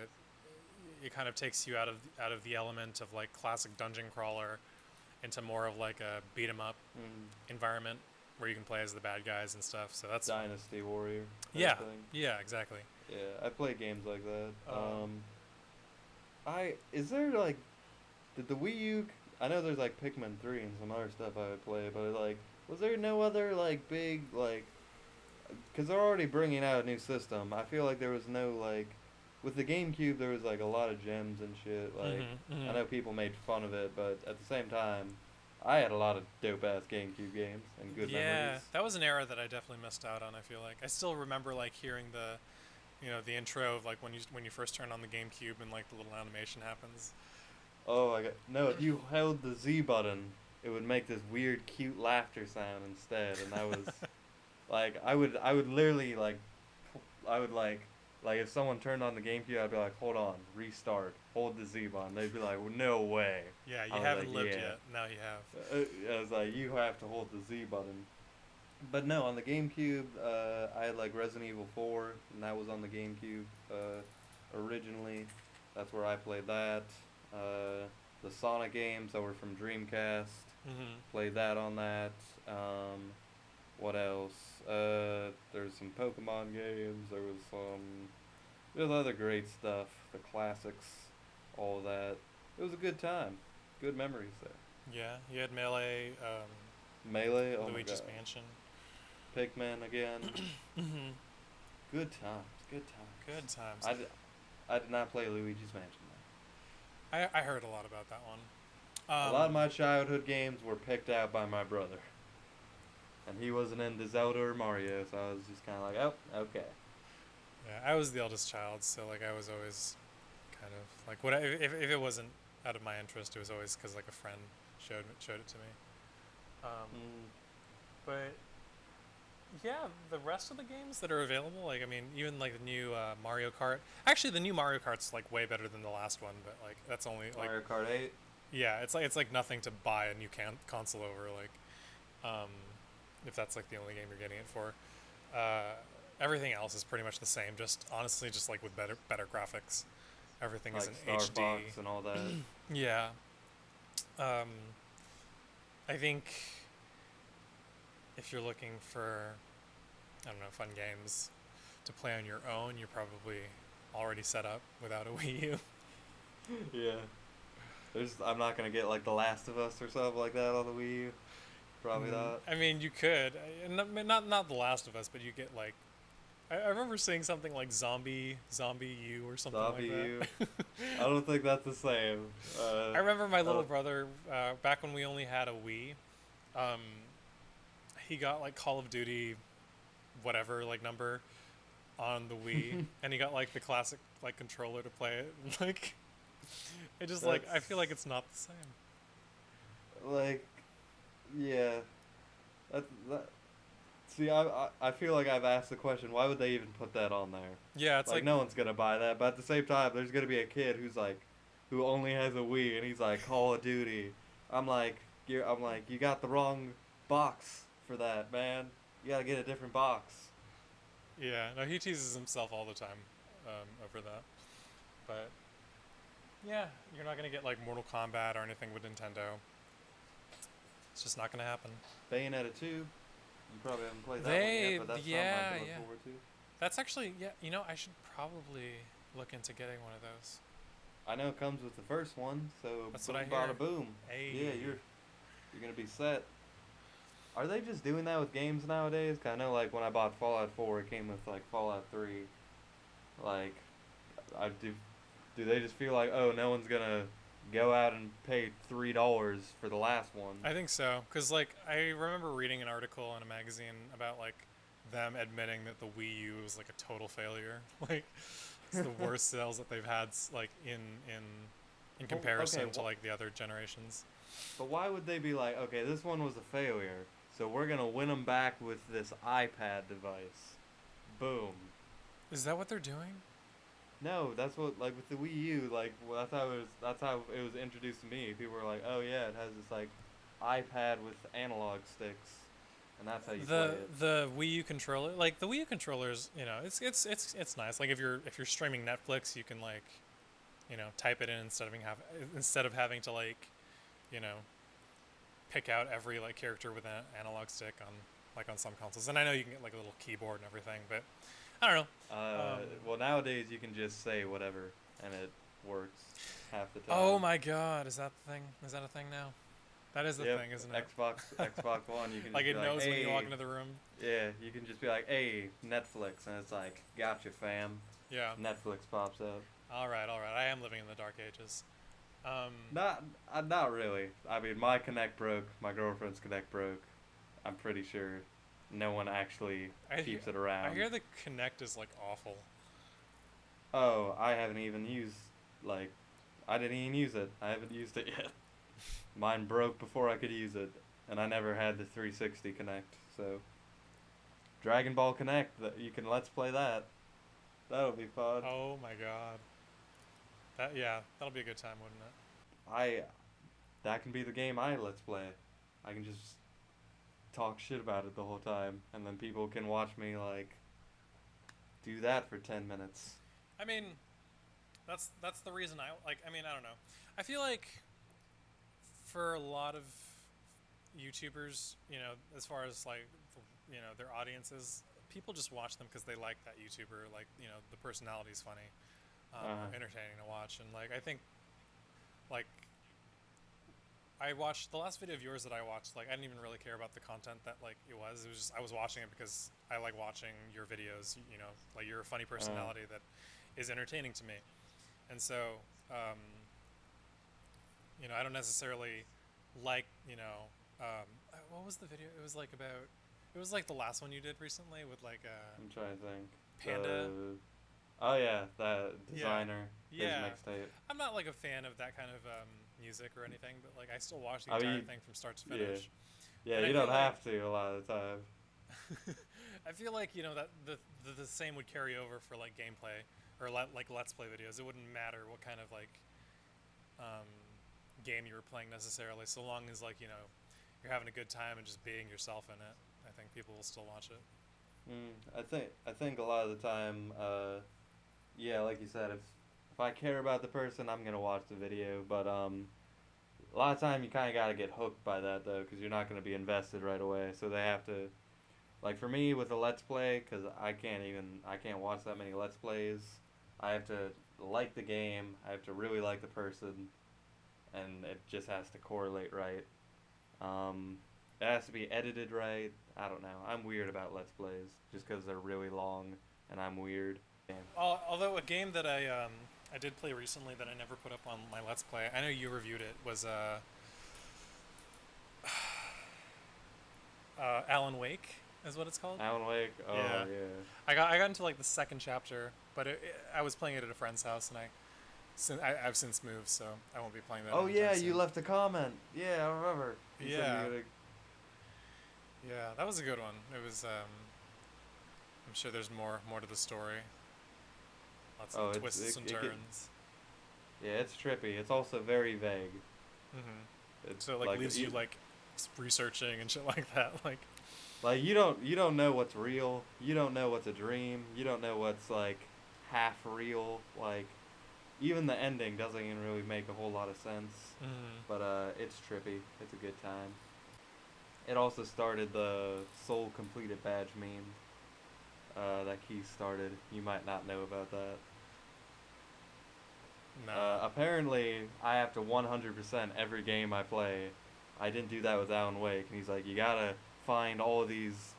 it kind of takes you out of the element of like classic dungeon crawler into more of like a beat 'em up environment where you can play as the bad guys and stuff. So that's Dynasty Warrior. Yeah, exactly. Yeah, I play games like that. Is there like, did the Wii U? I know there's like Pikmin 3 and some other stuff I would play, but like, was there no other like big like? Because they're already bringing out a new system. I feel like there was no like, with the GameCube there was like a lot of gems and shit. Like I know people made fun of it, but at the same time, I had a lot of dope ass GameCube games and good memories. Yeah, that was an era that I definitely missed out on. I feel like I still remember like hearing the intro of like when you first turn on the GameCube and like the little animation happens. Oh my god! No, if you held the Z button, it would make this weird, cute laughter sound instead, and that was like I would literally like if someone turned on the GameCube, I'd be like, hold on, restart, hold the Z button. They'd be like, well, no way. Yeah, you haven't lived yet. Now you have. I was like, you have to hold the Z button. But no, on the GameCube, I had like Resident Evil 4, and that was on the GameCube originally. That's where I played that. The Sonic games that were from Dreamcast, played that on that. What else? There's some Pokemon games. There's other great stuff. The classics, all of that. It was a good time. Good memories there. Yeah, you had Melee. Melee. Oh Luigi's my God. Mansion. Pikmin again. Good times. Good times. Good times. I did not play Luigi's Mansion though. I heard a lot about that one. A lot of my childhood games were picked out by my brother. And he wasn't into Zelda or Mario, so I was just kind of like, oh, okay. Yeah, I was the eldest child, so like I was always kind of like if it wasn't out of my interest, it was always because like a friend showed it to me. But yeah, the rest of the games that are available, like I mean, even like the new Mario Kart. Actually, the new Mario Kart's like way better than the last one, but like that's only like Mario Kart 8. Yeah, it's like nothing to buy a new console over. Like, if that's like the only game you're getting it for. Everything else is pretty much the same. Just honestly, just like with better graphics. Everything is in HD Starbucks and all that. Yeah. I think if you're looking for, I don't know, fun games to play on your own, you're probably already set up without a Wii U. Yeah. I'm not gonna get like The Last of Us or something like that on the Wii U. Probably not. I mean, you could. Not The Last of Us, but you get like. I remember seeing something like Zombie U or something Zombie like that. I don't think that's the same. I remember my little brother, back when we only had a Wii, he got like Call of Duty, whatever, like number, on the Wii, and he got like the classic like controller to play it. Like, it just like I feel like it's not the same. Like, yeah. That. See, I feel like I've asked the question, why would they even put that on there? Yeah, it's Like, like no one's gonna buy that, but at the same time, there's gonna be a kid who's like, who only has a Wii, and he's like, Call of Duty. I'm like, you got the wrong box for that, man. You gotta get a different box. yeah. No, he teases himself all the time over that. But yeah, you're not gonna get like Mortal Kombat or anything with Nintendo. It's just not gonna happen. Bayonetta 2. You probably haven't played that one yet, but that's something I can look forward to. That's actually, yeah, you know, I should probably look into getting one of those. I know it comes with the first one, so That's boom, what I hear. bada boom. Hey. Yeah, you're gonna be set. Are they just doing that with games nowadays? 'Cause I know, like, when I bought Fallout 4, it came with, like, Fallout 3. Like, do they just feel like, oh, no one's gonna go out and pay $3 for the last one? I think so, because like I remember reading an article in a magazine about like them admitting that the Wii U was like a total failure. Like, it's the worst sales that they've had, like in comparison to like the other generations. But why would they be like, okay, this one was a failure, so we're gonna win them back with this iPad device? Boom. Is that what they're doing? No, that's what, like, with the Wii U, like, well, that's how it was introduced to me. People were like, oh yeah, it has this like iPad with analog sticks, and that's how you play it. The Wii U controller, like the Wii U controllers, you know, it's nice. Like if you're streaming Netflix, you can like, you know, type it in instead of having to like, you know, pick out every like character with an analog stick on some consoles. And I know you can get like a little keyboard and everything, but I don't know. Well, nowadays you can just say whatever, and it works half the time. Oh my God, is that the thing? Is that a thing now? That is the thing, isn't it? Xbox One, you can like just it be knows like, when hey, you walk into the room. Yeah, you can just be like, hey, Netflix, and it's like, gotcha, fam. Yeah. Netflix pops up. All right. I am living in the dark ages. Not really. I mean, my Kinect broke. My girlfriend's Kinect broke. I'm pretty sure no one actually keeps it around. I hear the Kinect is like awful. Oh, I haven't even used, like, I didn't even use it. I haven't used it yet. Mine broke before I could use it, and I never had the 360 Connect, so. Dragon Ball Connect, you can let's play that. That'll be fun. Oh my God. That'll be a good time, wouldn't it? That can be the game I let's play. I can just talk shit about it the whole time, and then people can watch me, like, do that for 10 minutes. I mean, that's the reason I don't know. I feel like for a lot of YouTubers, you know, as far as like, you know, their audiences, people just watch them because they like that YouTuber, like, you know, the personality's funny, entertaining to watch, and like I think, like, I watched the last video of yours that I watched. Like, I didn't even really care about the content that like it was. It was just I was watching it because I like watching your videos. You know, like you're a funny personality that is entertaining to me, and so you know, I don't necessarily like, you know, what was the video? It was like about. It was like the last one you did recently with like I'm trying to think. Panda. Oh yeah, that designer. Yeah. His mixtape. I'm not like a fan of that kind of music or anything, but like I still watch the entire thing from start to finish. Yeah, and you don't have to a lot of the time. I feel like, you know, that the same would carry over for like gameplay or like let's play videos. It wouldn't matter what kind of like game you were playing necessarily, so long as like, you know, you're having a good time and just being yourself in it. I think people will still watch it. I think a lot of the time, yeah, like you said, if I care about the person, I'm gonna watch the video. But a lot of time you kind of gotta get hooked by that though, because you're not gonna be invested right away. So they have to, like for me with a let's play, because I can't watch that many let's plays. I have to like the game. I have to really like the person, and it just has to correlate right. It has to be edited right. I don't know. I'm weird about let's plays just because they're really long, and I'm weird. Although a game that I did play recently that I never put up on my let's play, I know you reviewed it, was Alan Wake. is what it's called. Alan Wake. Oh Yeah. yeah. I got into like the second chapter, but I was playing it at a friend's house, and I've since moved, so I won't be playing that. Oh anytime yeah, soon. you left a comment. Yeah, I remember. You said Yeah. you were Yeah, that was a good one. It was. I'm sure there's more to the story. Lots of twists and turns. yeah, it's trippy. It's also very vague. It's So like leaves you like researching and shit like that. Like you don't know what's real. You don't know what's a dream. You don't know what's like half real. Like even the ending doesn't even really make a whole lot of sense. But it's trippy. It's a good time. It also started the Soul Completed Badge meme. That Keith started. You might not know about that. No. Apparently, I have to 100% every game I play. I didn't do that with Alan Wake, and he's like, you gotta find all of these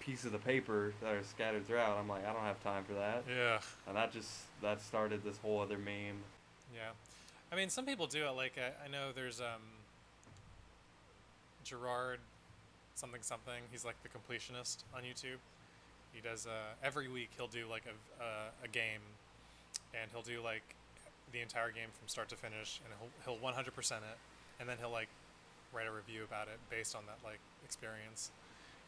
pieces of paper that are scattered throughout. I'm like, I don't have time for that. Yeah. And that started this whole other meme. Yeah. I mean, some people do it. Like I know there's Gerard something. He's like the completionist on YouTube. He does every week he'll do like a game, and he'll do like the entire game from start to finish, and he'll 100% it, and then he'll like write a review about it based on that like experience,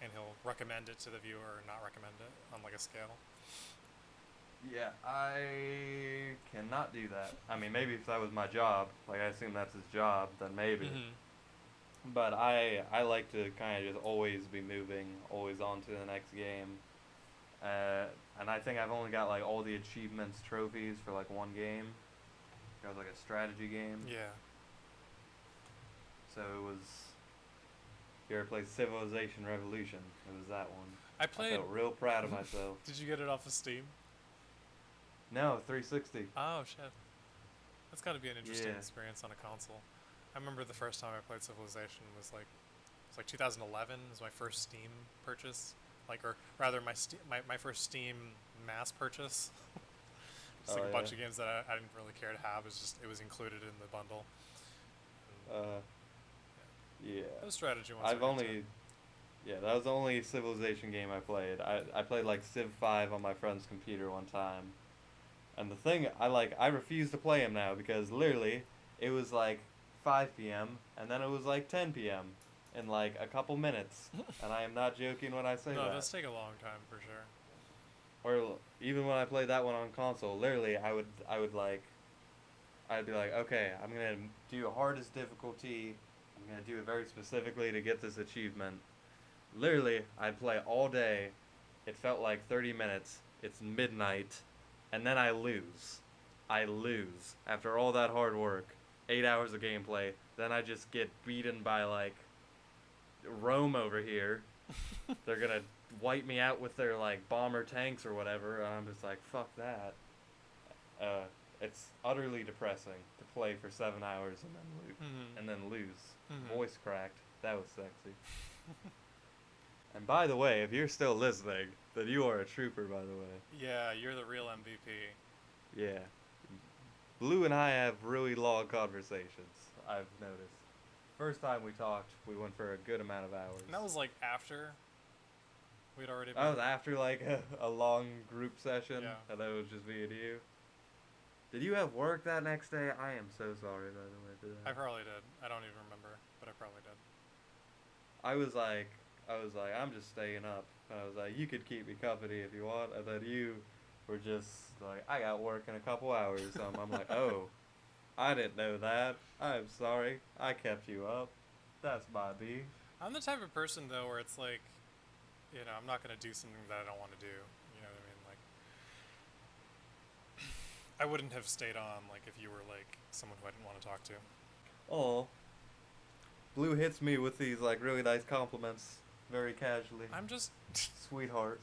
and he'll recommend it to the viewer or not recommend it on like a scale. Yeah, I cannot do that. I mean, maybe if that was my job, like I assume that's his job, then maybe. But I like to kind of just always be moving, always on to the next game. And I think I've only got like all the achievements, trophies for like one game. It was like a strategy game. Yeah. So it was. You ever played Civilization Revolution? It was that one. I felt real proud of myself. Did you get it off of Steam? No, 360. Oh shit. That's got to be an interesting Yeah. experience on a console. I remember the first time I played Civilization was like 2011 was my first Steam purchase, like, or rather my first Steam mass purchase. Just like a bunch of games that I didn't really care to have. It was included in the bundle. Yeah. Those strategy ones. That was the only Civilization game I played. I played like Civ 5 on my friend's computer one time. And the thing, I refuse to play him now because literally it was like 5 p.m. and then it was like 10 p.m. in like a couple minutes. And I am not joking when I say that. No, it does take a long time for sure. Or even when I played that one on console, literally I'd be like, okay, I'm gonna do hardest difficulty. I'm gonna do it very specifically to get this achievement. Literally, I'd play all day. It felt like 30 minutes. It's midnight, and then I lose. After all that hard work, 8 hours of gameplay. Then I just get beaten by like Rome over here. They're gonna wipe me out with their like bomber tanks or whatever, and I'm just like, fuck that. It's utterly depressing to play for 7 hours and then lose. Voice cracked. That was sexy. And by the way, if you're still listening, then you are a trooper, by the way. Yeah, you're the real MVP. Yeah. Blue and I have really long conversations, I've noticed. First time we talked, we went for a good amount of hours. And that was like after we'd already been... That was after like a long group session, Yeah. and then it was just me and you. Did you have work that next day? I am so sorry, by the way, for that. I probably did. I don't even remember, but I probably did. I was like, I'm just staying up. And I was like, you could keep me company if you want. And then you were just like, I got work in a couple hours. So I'm like, oh, I didn't know that. I'm sorry. I kept you up. That's my B. I'm the type of person, though, where it's like, you know, I'm not going to do something that I don't want to do. You know what I mean? Like, I wouldn't have stayed on, like, if you were, like, someone who I didn't want to talk to. Oh. Blue hits me with these, like, really nice compliments. Very casually. I'm just... Sweetheart.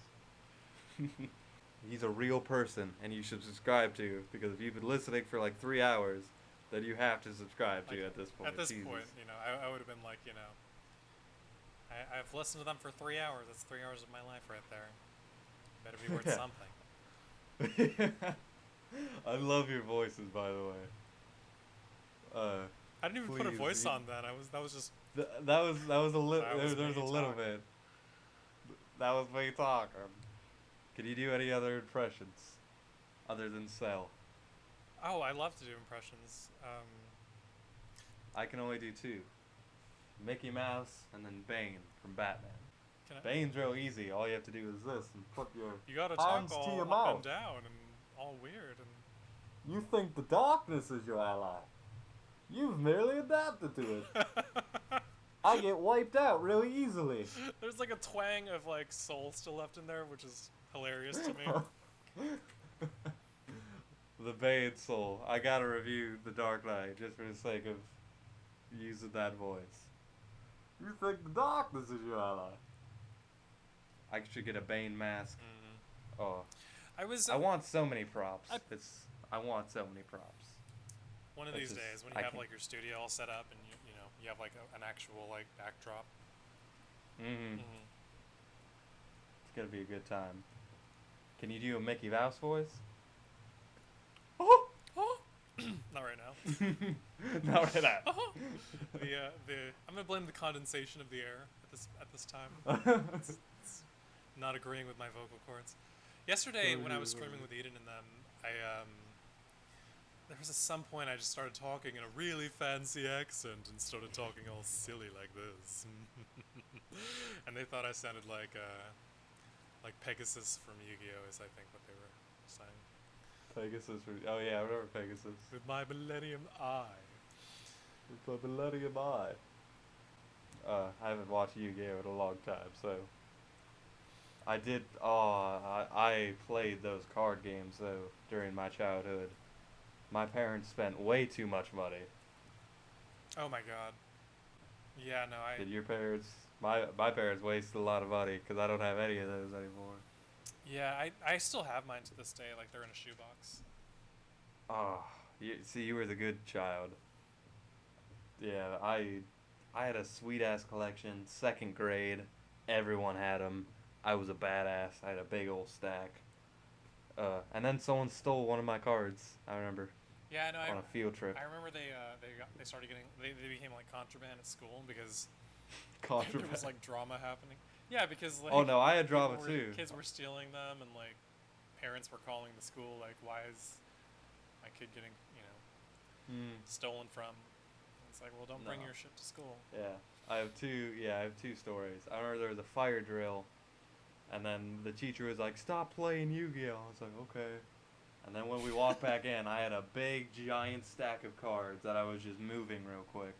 He's a real person, and you should subscribe to, because if you've been listening for, like, 3 hours, then you have to subscribe to at this point. At this Jesus. point, you know, I would have been like, you know... I've listened to them for 3 hours. That's 3 hours of my life right there. Better be worth something. I love your voices, by the way. I didn't even put a voice on that. That was just... That was a little. That was There was a me little talking. bit. That was me talking. Can you do any other impressions other than Cell? Oh, I love to do impressions. I can only do two. Mickey Mouse and then Bane from Batman. Can I, Bane's real easy. All you have to do is this and put your you gotta talk hands to all your up mouth. and down and all weird and. You think the darkness is your ally. You've merely adapted to it. I get wiped out really easily. There's like a twang of like soul still left in there, which is hilarious to me. The Bane soul. I gotta review The Dark Knight just for the sake of using that voice. You think the darkness is your ally. I should get a Bane mask. Mm-hmm. Oh. I want so many props. I want so many props. One of these days, when you have like your studio all set up and you know you have like an actual like backdrop. It's gonna be a good time. Can you do a Mickey Mouse voice? Oh! Not right now. Not right now. I'm gonna blame the condensation of the air at this time. It's not agreeing with my vocal cords. Yesterday, when I was streaming with Eden and them, there was at some point I just started talking in a really fancy accent and started talking all silly like this, and they thought I sounded like Pegasus from Yu-Gi-Oh! Is I think what they were saying. Pegasus. Oh yeah, I remember Pegasus. With my Millennium Eye. With my Millennium Eye. I haven't watched Yu-Gi-Oh! In a long time, so. I did. I played those card games though during my childhood. My parents spent way too much money. Oh my god. Yeah, no, Did your parents? My parents wasted a lot of money because I don't have any of those anymore. Yeah, I still have mine to this day. Like they're in a shoebox. Oh, you were the good child. Yeah, I had a sweet ass collection. 2nd grade, everyone had them. I was a badass. I had a big old stack. And then someone stole one of my cards. I remember. Yeah, no, on a field trip. I remember they started getting they became like contraband at school because Contraband. there was like drama happening. Yeah, because like. Oh no, I had drama too. Kids were stealing them, and like parents were calling the school like, "Why is my kid getting stolen from?" And it's like, well, don't bring your shit to school. Yeah, I have two stories. I remember there was a fire drill. And then the teacher was like, "Stop playing Yu-Gi-Oh!" I was like, "Okay." And then when we walked back in, I had a big, giant stack of cards that I was just moving real quick.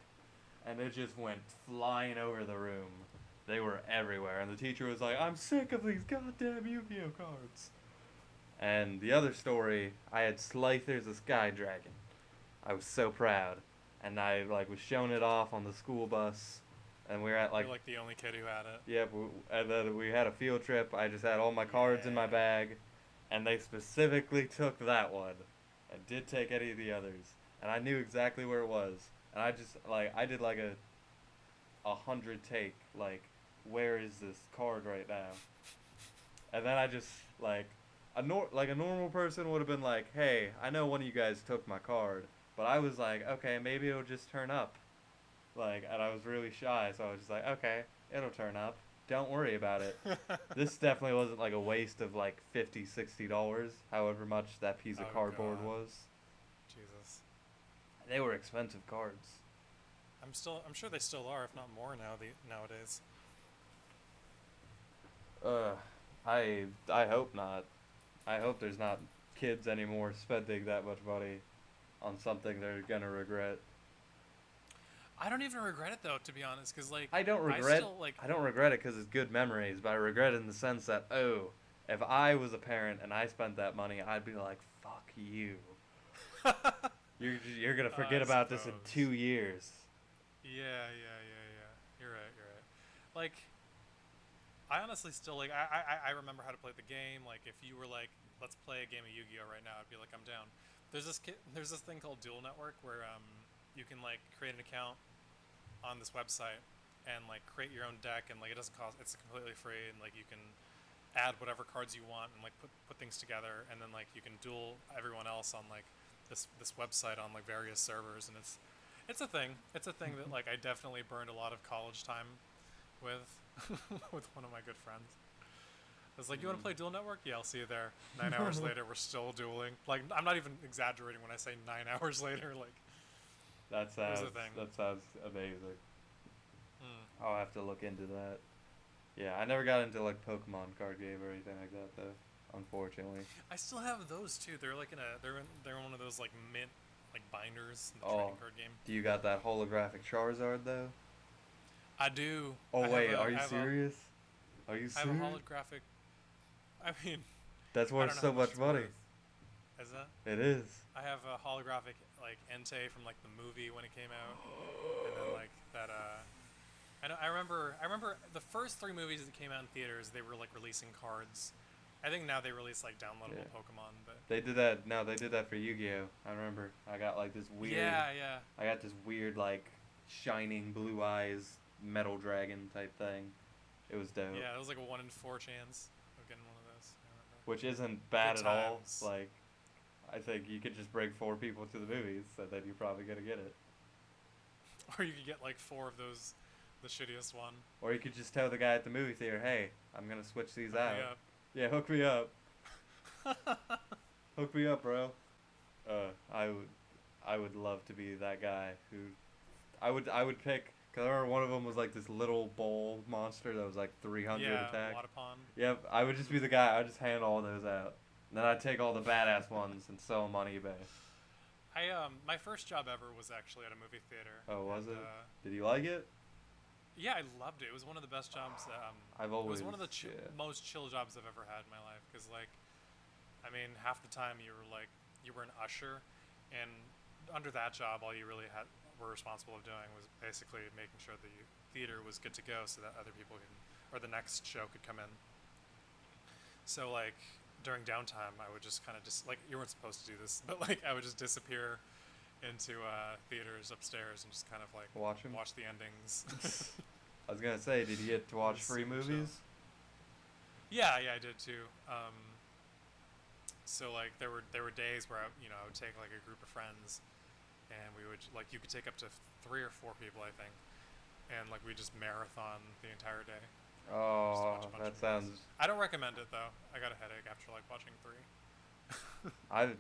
And it just went flying over the room. They were everywhere. And the teacher was like, "I'm sick of these goddamn Yu-Gi-Oh! Cards." And the other story, I had Slyther's a Sky Dragon. I was so proud. And I was showing it off on the school bus. And we were at You're like the only kid who had it. Yep, and then we had a field trip. I just had all my cards in my bag, and they specifically took that one, and did take any of the others. And I knew exactly where it was. And I just I did like a 100 take, where is this card right now? And then I just a normal person would have been like, "Hey, I know one of you guys took my card," but I was like, "Okay, maybe it'll just turn up." And I was really shy, so I was just like, "Okay, it'll turn up. Don't worry about it." This definitely wasn't a waste of $50, $60, however much that piece of cardboard was. Jesus. They were expensive cards. I'm sure they still are, if not more nowadays. I hope not. I hope there's not kids anymore spending that much money on something they're gonna regret. I don't even regret it though, to be honest, because I don't regret it because it's good memories, but I regret it in the sense that if I was a parent and I spent that money, I'd be like, "Fuck you." You're gonna forget about this in 2 years. Yeah. You're right. I honestly still I remember how to play the game. If you were let's play a game of Yu-Gi-Oh! Right now, I'd be like, I'm down. There's this thing called Duel Network where you can create an account on this website and create your own deck, and it doesn't cost. It's completely free, and you can add whatever cards you want and put things together, and then you can duel everyone else on this website on various servers, and it's a thing. It's a thing that I definitely burned a lot of college time with with one of my good friends. was like, you want to play Duel Network? Yeah, I'll see you there. 9 hours later, we're still dueling. Like, I'm not even exaggerating when I say 9 hours later. Like, That it was sounds a thing. that sounds amazing. Mm. I'll have to look into that. Yeah, I never got into like Pokemon card game or anything like that though. Unfortunately. I still have those too. They're like they're in one of those like mint like binders in the Oh, trading card game. do you got that holographic Charizard though? I do. Oh I wait, have a, are you I have serious? Are you I have a serious? holographic. I mean, That's I worth don't know so how much it's money. worth. Is that? It is. I have a holographic like Entei from like the movie when it came out, and then like that. I remember the first 3 movies that came out in theaters. They were like releasing cards. I think now they release like downloadable Pokemon, but They did that. No, they did that for Yu-Gi-Oh. I remember. I got like this weird. yeah. I got this weird like shining blue eyes metal dragon type thing. It was dope. Yeah, it was like a 1 in 4 chance of getting one of those. I remember. Which isn't bad Good at all. times. Like, I think you could just bring 4 people to the movies, and then you're probably gonna get it. Or you could get like 4 of those, the shittiest one. Or you could just tell the guy at the movie theater, "Hey, I'm gonna switch these Hook out." me up. Yeah, hook me up. Hook me up, bro. I would love to be that guy who, I would pick. Cause I remember one of them was like this little bowl monster that was like 300 Yeah, attack. Wadapon. Yep, I would just be the guy. I'd just hand all those out. And then I'd take all the badass ones and sell them on eBay. My first job ever was actually at a movie theater. Oh, was and, it? Did you like it? Yeah, I loved it. It was one of the best jobs. I've It always. was one of the yeah. most chill jobs I've ever had in my life. Cause like, I mean, half the time you were an usher, and under that job, all you really were responsible of doing was basically making sure the theater was good to go, so that other people or the next show could come in. So like during downtime, I would just kind of like, you weren't supposed to do this, but like I would just disappear into theaters upstairs and just kind of like Watch the endings. I was gonna say, did you get to watch It was free super movies? Yeah, I did too. So like there were days where I would take like a group of friends, and we would like, you could take up to 3 or 4 people, I think, and like we just marathon the entire day. Oh, Just watch a bunch that of sounds. movies. I don't recommend it though. I got a headache after like watching 3. I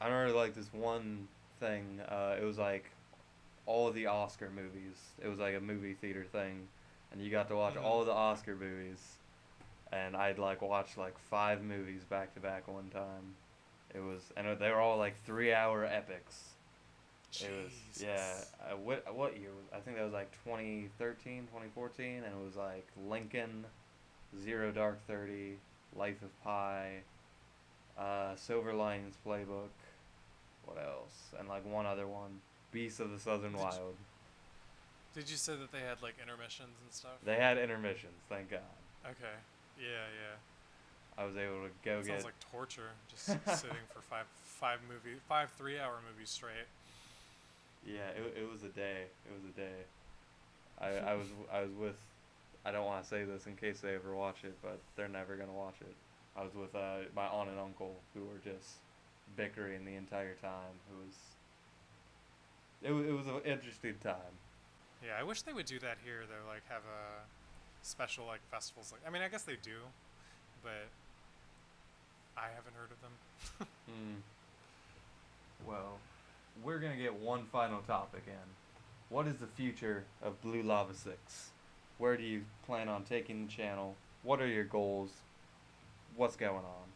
remember like this one thing. It was like all of the Oscar movies. It was like a movie theater thing, and you got to watch all of the Oscar movies. And I'd like watch like 5 movies back to back one time. And they were all like 3-hour epics. It was, Jesus. yeah. What year? I think that was like 2013, 2014, and it was like Lincoln, Zero Dark 30, Life of Pi, Silver Linings Playbook. What else? And like one other one, Beasts of the Southern Wild. Did you say that they had like intermissions and stuff? They had intermissions, thank God. Okay. Yeah. I was able to go Sounds get. like torture, just sitting for 5 3-hour movies straight. Yeah, it was a day. It was a day. I was with. I don't want to say this in case they ever watch it, but they're never gonna watch it. I was with my aunt and uncle who were just bickering the entire time. It was an interesting time. Yeah, I wish they would do that here though. Like have a special like festivals. Like, I mean, I guess they do, but I haven't heard of them. Well, we're gonna get one final topic in. What is the future of Blue Lavasix? Where do you plan on taking the channel? What are your goals? What's going on?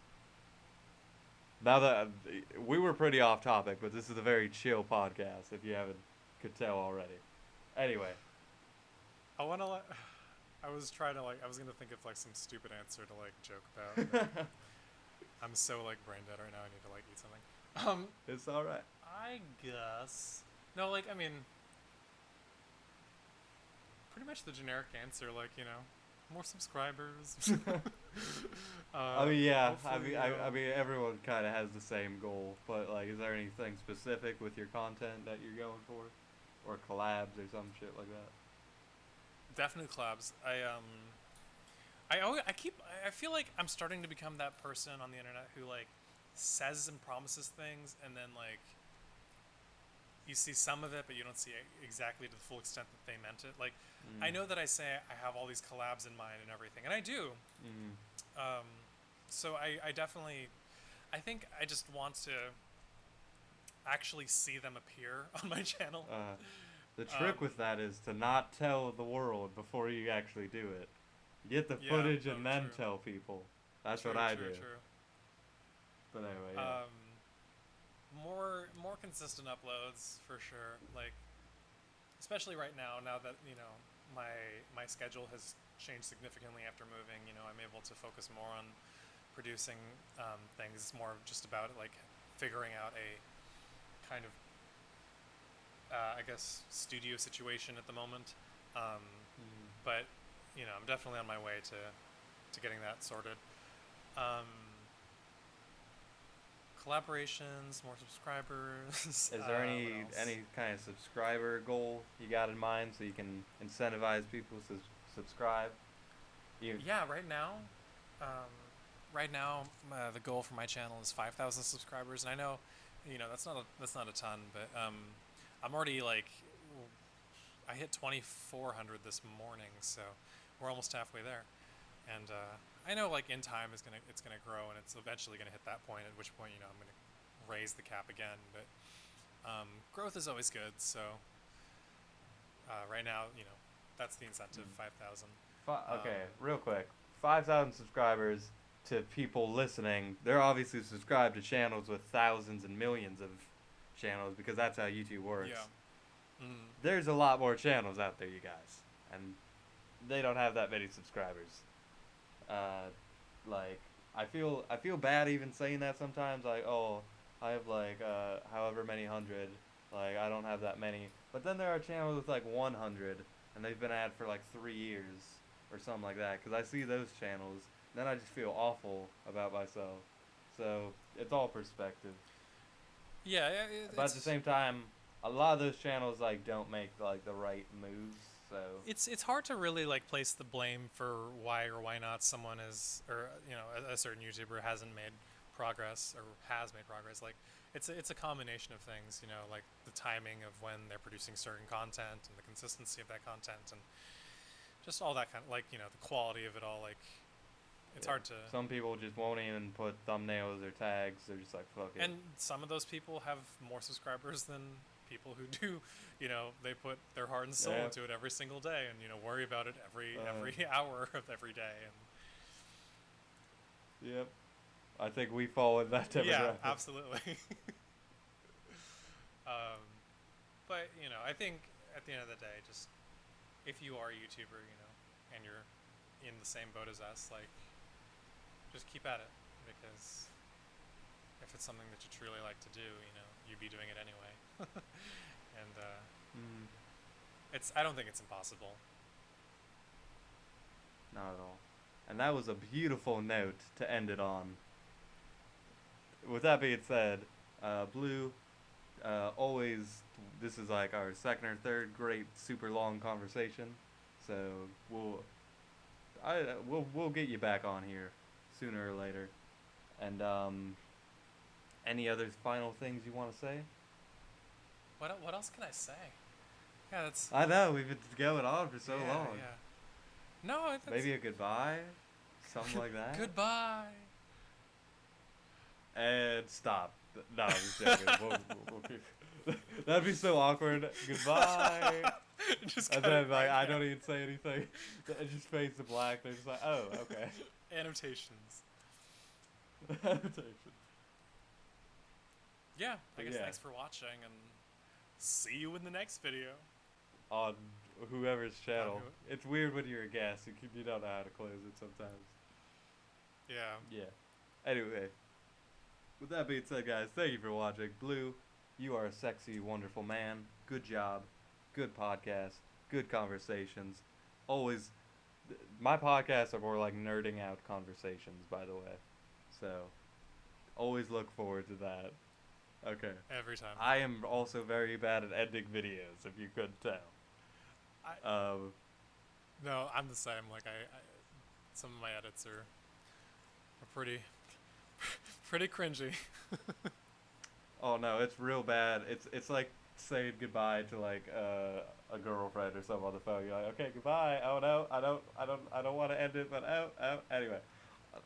Now that we were pretty off topic, but this is a very chill podcast. If you haven't could tell already. Anyway, I want to like. I was trying to like. I was gonna think of like some stupid answer to like joke about. but I'm so like brain dead right now. I need to like eat something. It's all right. I guess. No, like I mean. Pretty much the generic answer, like more subscribers. I mean, yeah. hopefully, I mean, everyone kind of has the same goal, but like, is there anything specific with your content that you're going for, or collabs or some shit like that? Definitely collabs. I feel like I'm starting to become that person on the internet who like says and promises things and then like you see some of it, but you don't see it exactly to the full extent that they meant it. Like, I know that I say I have all these collabs in mind and everything, and I do. So I definitely, I think I just want to actually see them appear on my channel. The trick with that is to not tell the world before you actually do it. Get the footage and then tell people. That's what I do. True. But anyway, yeah. More consistent uploads for sure. Like, especially right now that my schedule has changed significantly after moving. I'm able to focus more on producing things. It's more just about like figuring out a kind of I guess studio situation at the moment. But I'm definitely on my way to getting that sorted. Collaborations, more subscribers. Is there any kind of subscriber goal you got in mind so you can incentivize people to subscribe? Yeah, right now, the goal for my channel is 5,000 subscribers, and I know, that's not a ton, but I'm already I hit 2,400 this morning, so we're almost halfway there, and I know in time it's gonna grow, and it's eventually gonna hit that point, at which point I'm gonna raise the cap again. But growth is always good, so right now that's the incentive. 5,000. Okay, real quick, 5,000 subscribers. To people listening, they're obviously subscribed to channels with thousands and millions of channels because that's how YouTube works. Yeah. There's a lot more channels out there, you guys, and they don't have that many subscribers. I feel bad even saying that sometimes. Like, oh, I have however many hundred. I don't have that many. But then there are channels with 100, and they've been at it for 3 years or something like that. Because I see those channels, then I just feel awful about myself. So it's all perspective. Yeah. But at the same time, a lot of those channels don't make the right moves. So it's hard to really place the blame for why or why not someone is, or a certain YouTuber hasn't made progress or has made progress. It's a combination of things, the timing of when they're producing certain content and the consistency of that content and just all that kind of the quality of it all. It's hard to. Some people just won't even put thumbnails or tags. They're just fuck it. And some of those people have more subscribers than people who do. They put their heart and soul into it every single day, and worry about it every hour of every day. And yep, I think we fall in that demographic. Yeah, absolutely. But I think at the end of the day, just if you are a YouTuber, and you're in the same boat as us, just keep at it, because if it's something that you truly like to do, you'd be doing it anyway. And I don't think it's impossible. Not at all. And that was a beautiful note to end it on. With that being said, Blue, always, this is our second or third great super long conversation. So we'll get you back on here sooner or later. And any other final things you want to say? What else can I say? Yeah, that's. I know we've been going on for so long. Yeah. No, maybe a goodbye, something like that. Goodbye. And stop. No, I'm just joking. we'll keep. That'd be so awkward. Goodbye. And then I don't even say anything. It just fades to black. They're just oh, okay. Annotations. Annotations. Yeah, I guess thanks for watching, and see you in the next video. On whoever's channel. It's weird when you're a guest. You don't know how to close it sometimes. Yeah. Yeah. Anyway. With that being said, guys, thank you for watching. Blue, you are a sexy, wonderful man. Good job. Good podcast. Good conversations. Always. My podcasts are more nerding out conversations, by the way. So, always look forward to that. Okay. Every time. I am also very bad at editing videos, if you couldn't tell. No, I'm the same. I some of my edits are pretty pretty cringy. Oh no, it's real bad. It's saying goodbye to like a girlfriend or something on the phone. You're like, okay, goodbye. Oh no, I don't want to end it, but out. Anyway,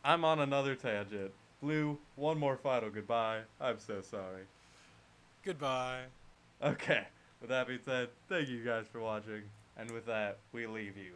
I'm on another tangent. Blue, one more final goodbye. I'm so sorry. Goodbye. Okay. With that being said, thank you guys for watching, and with that, we leave you.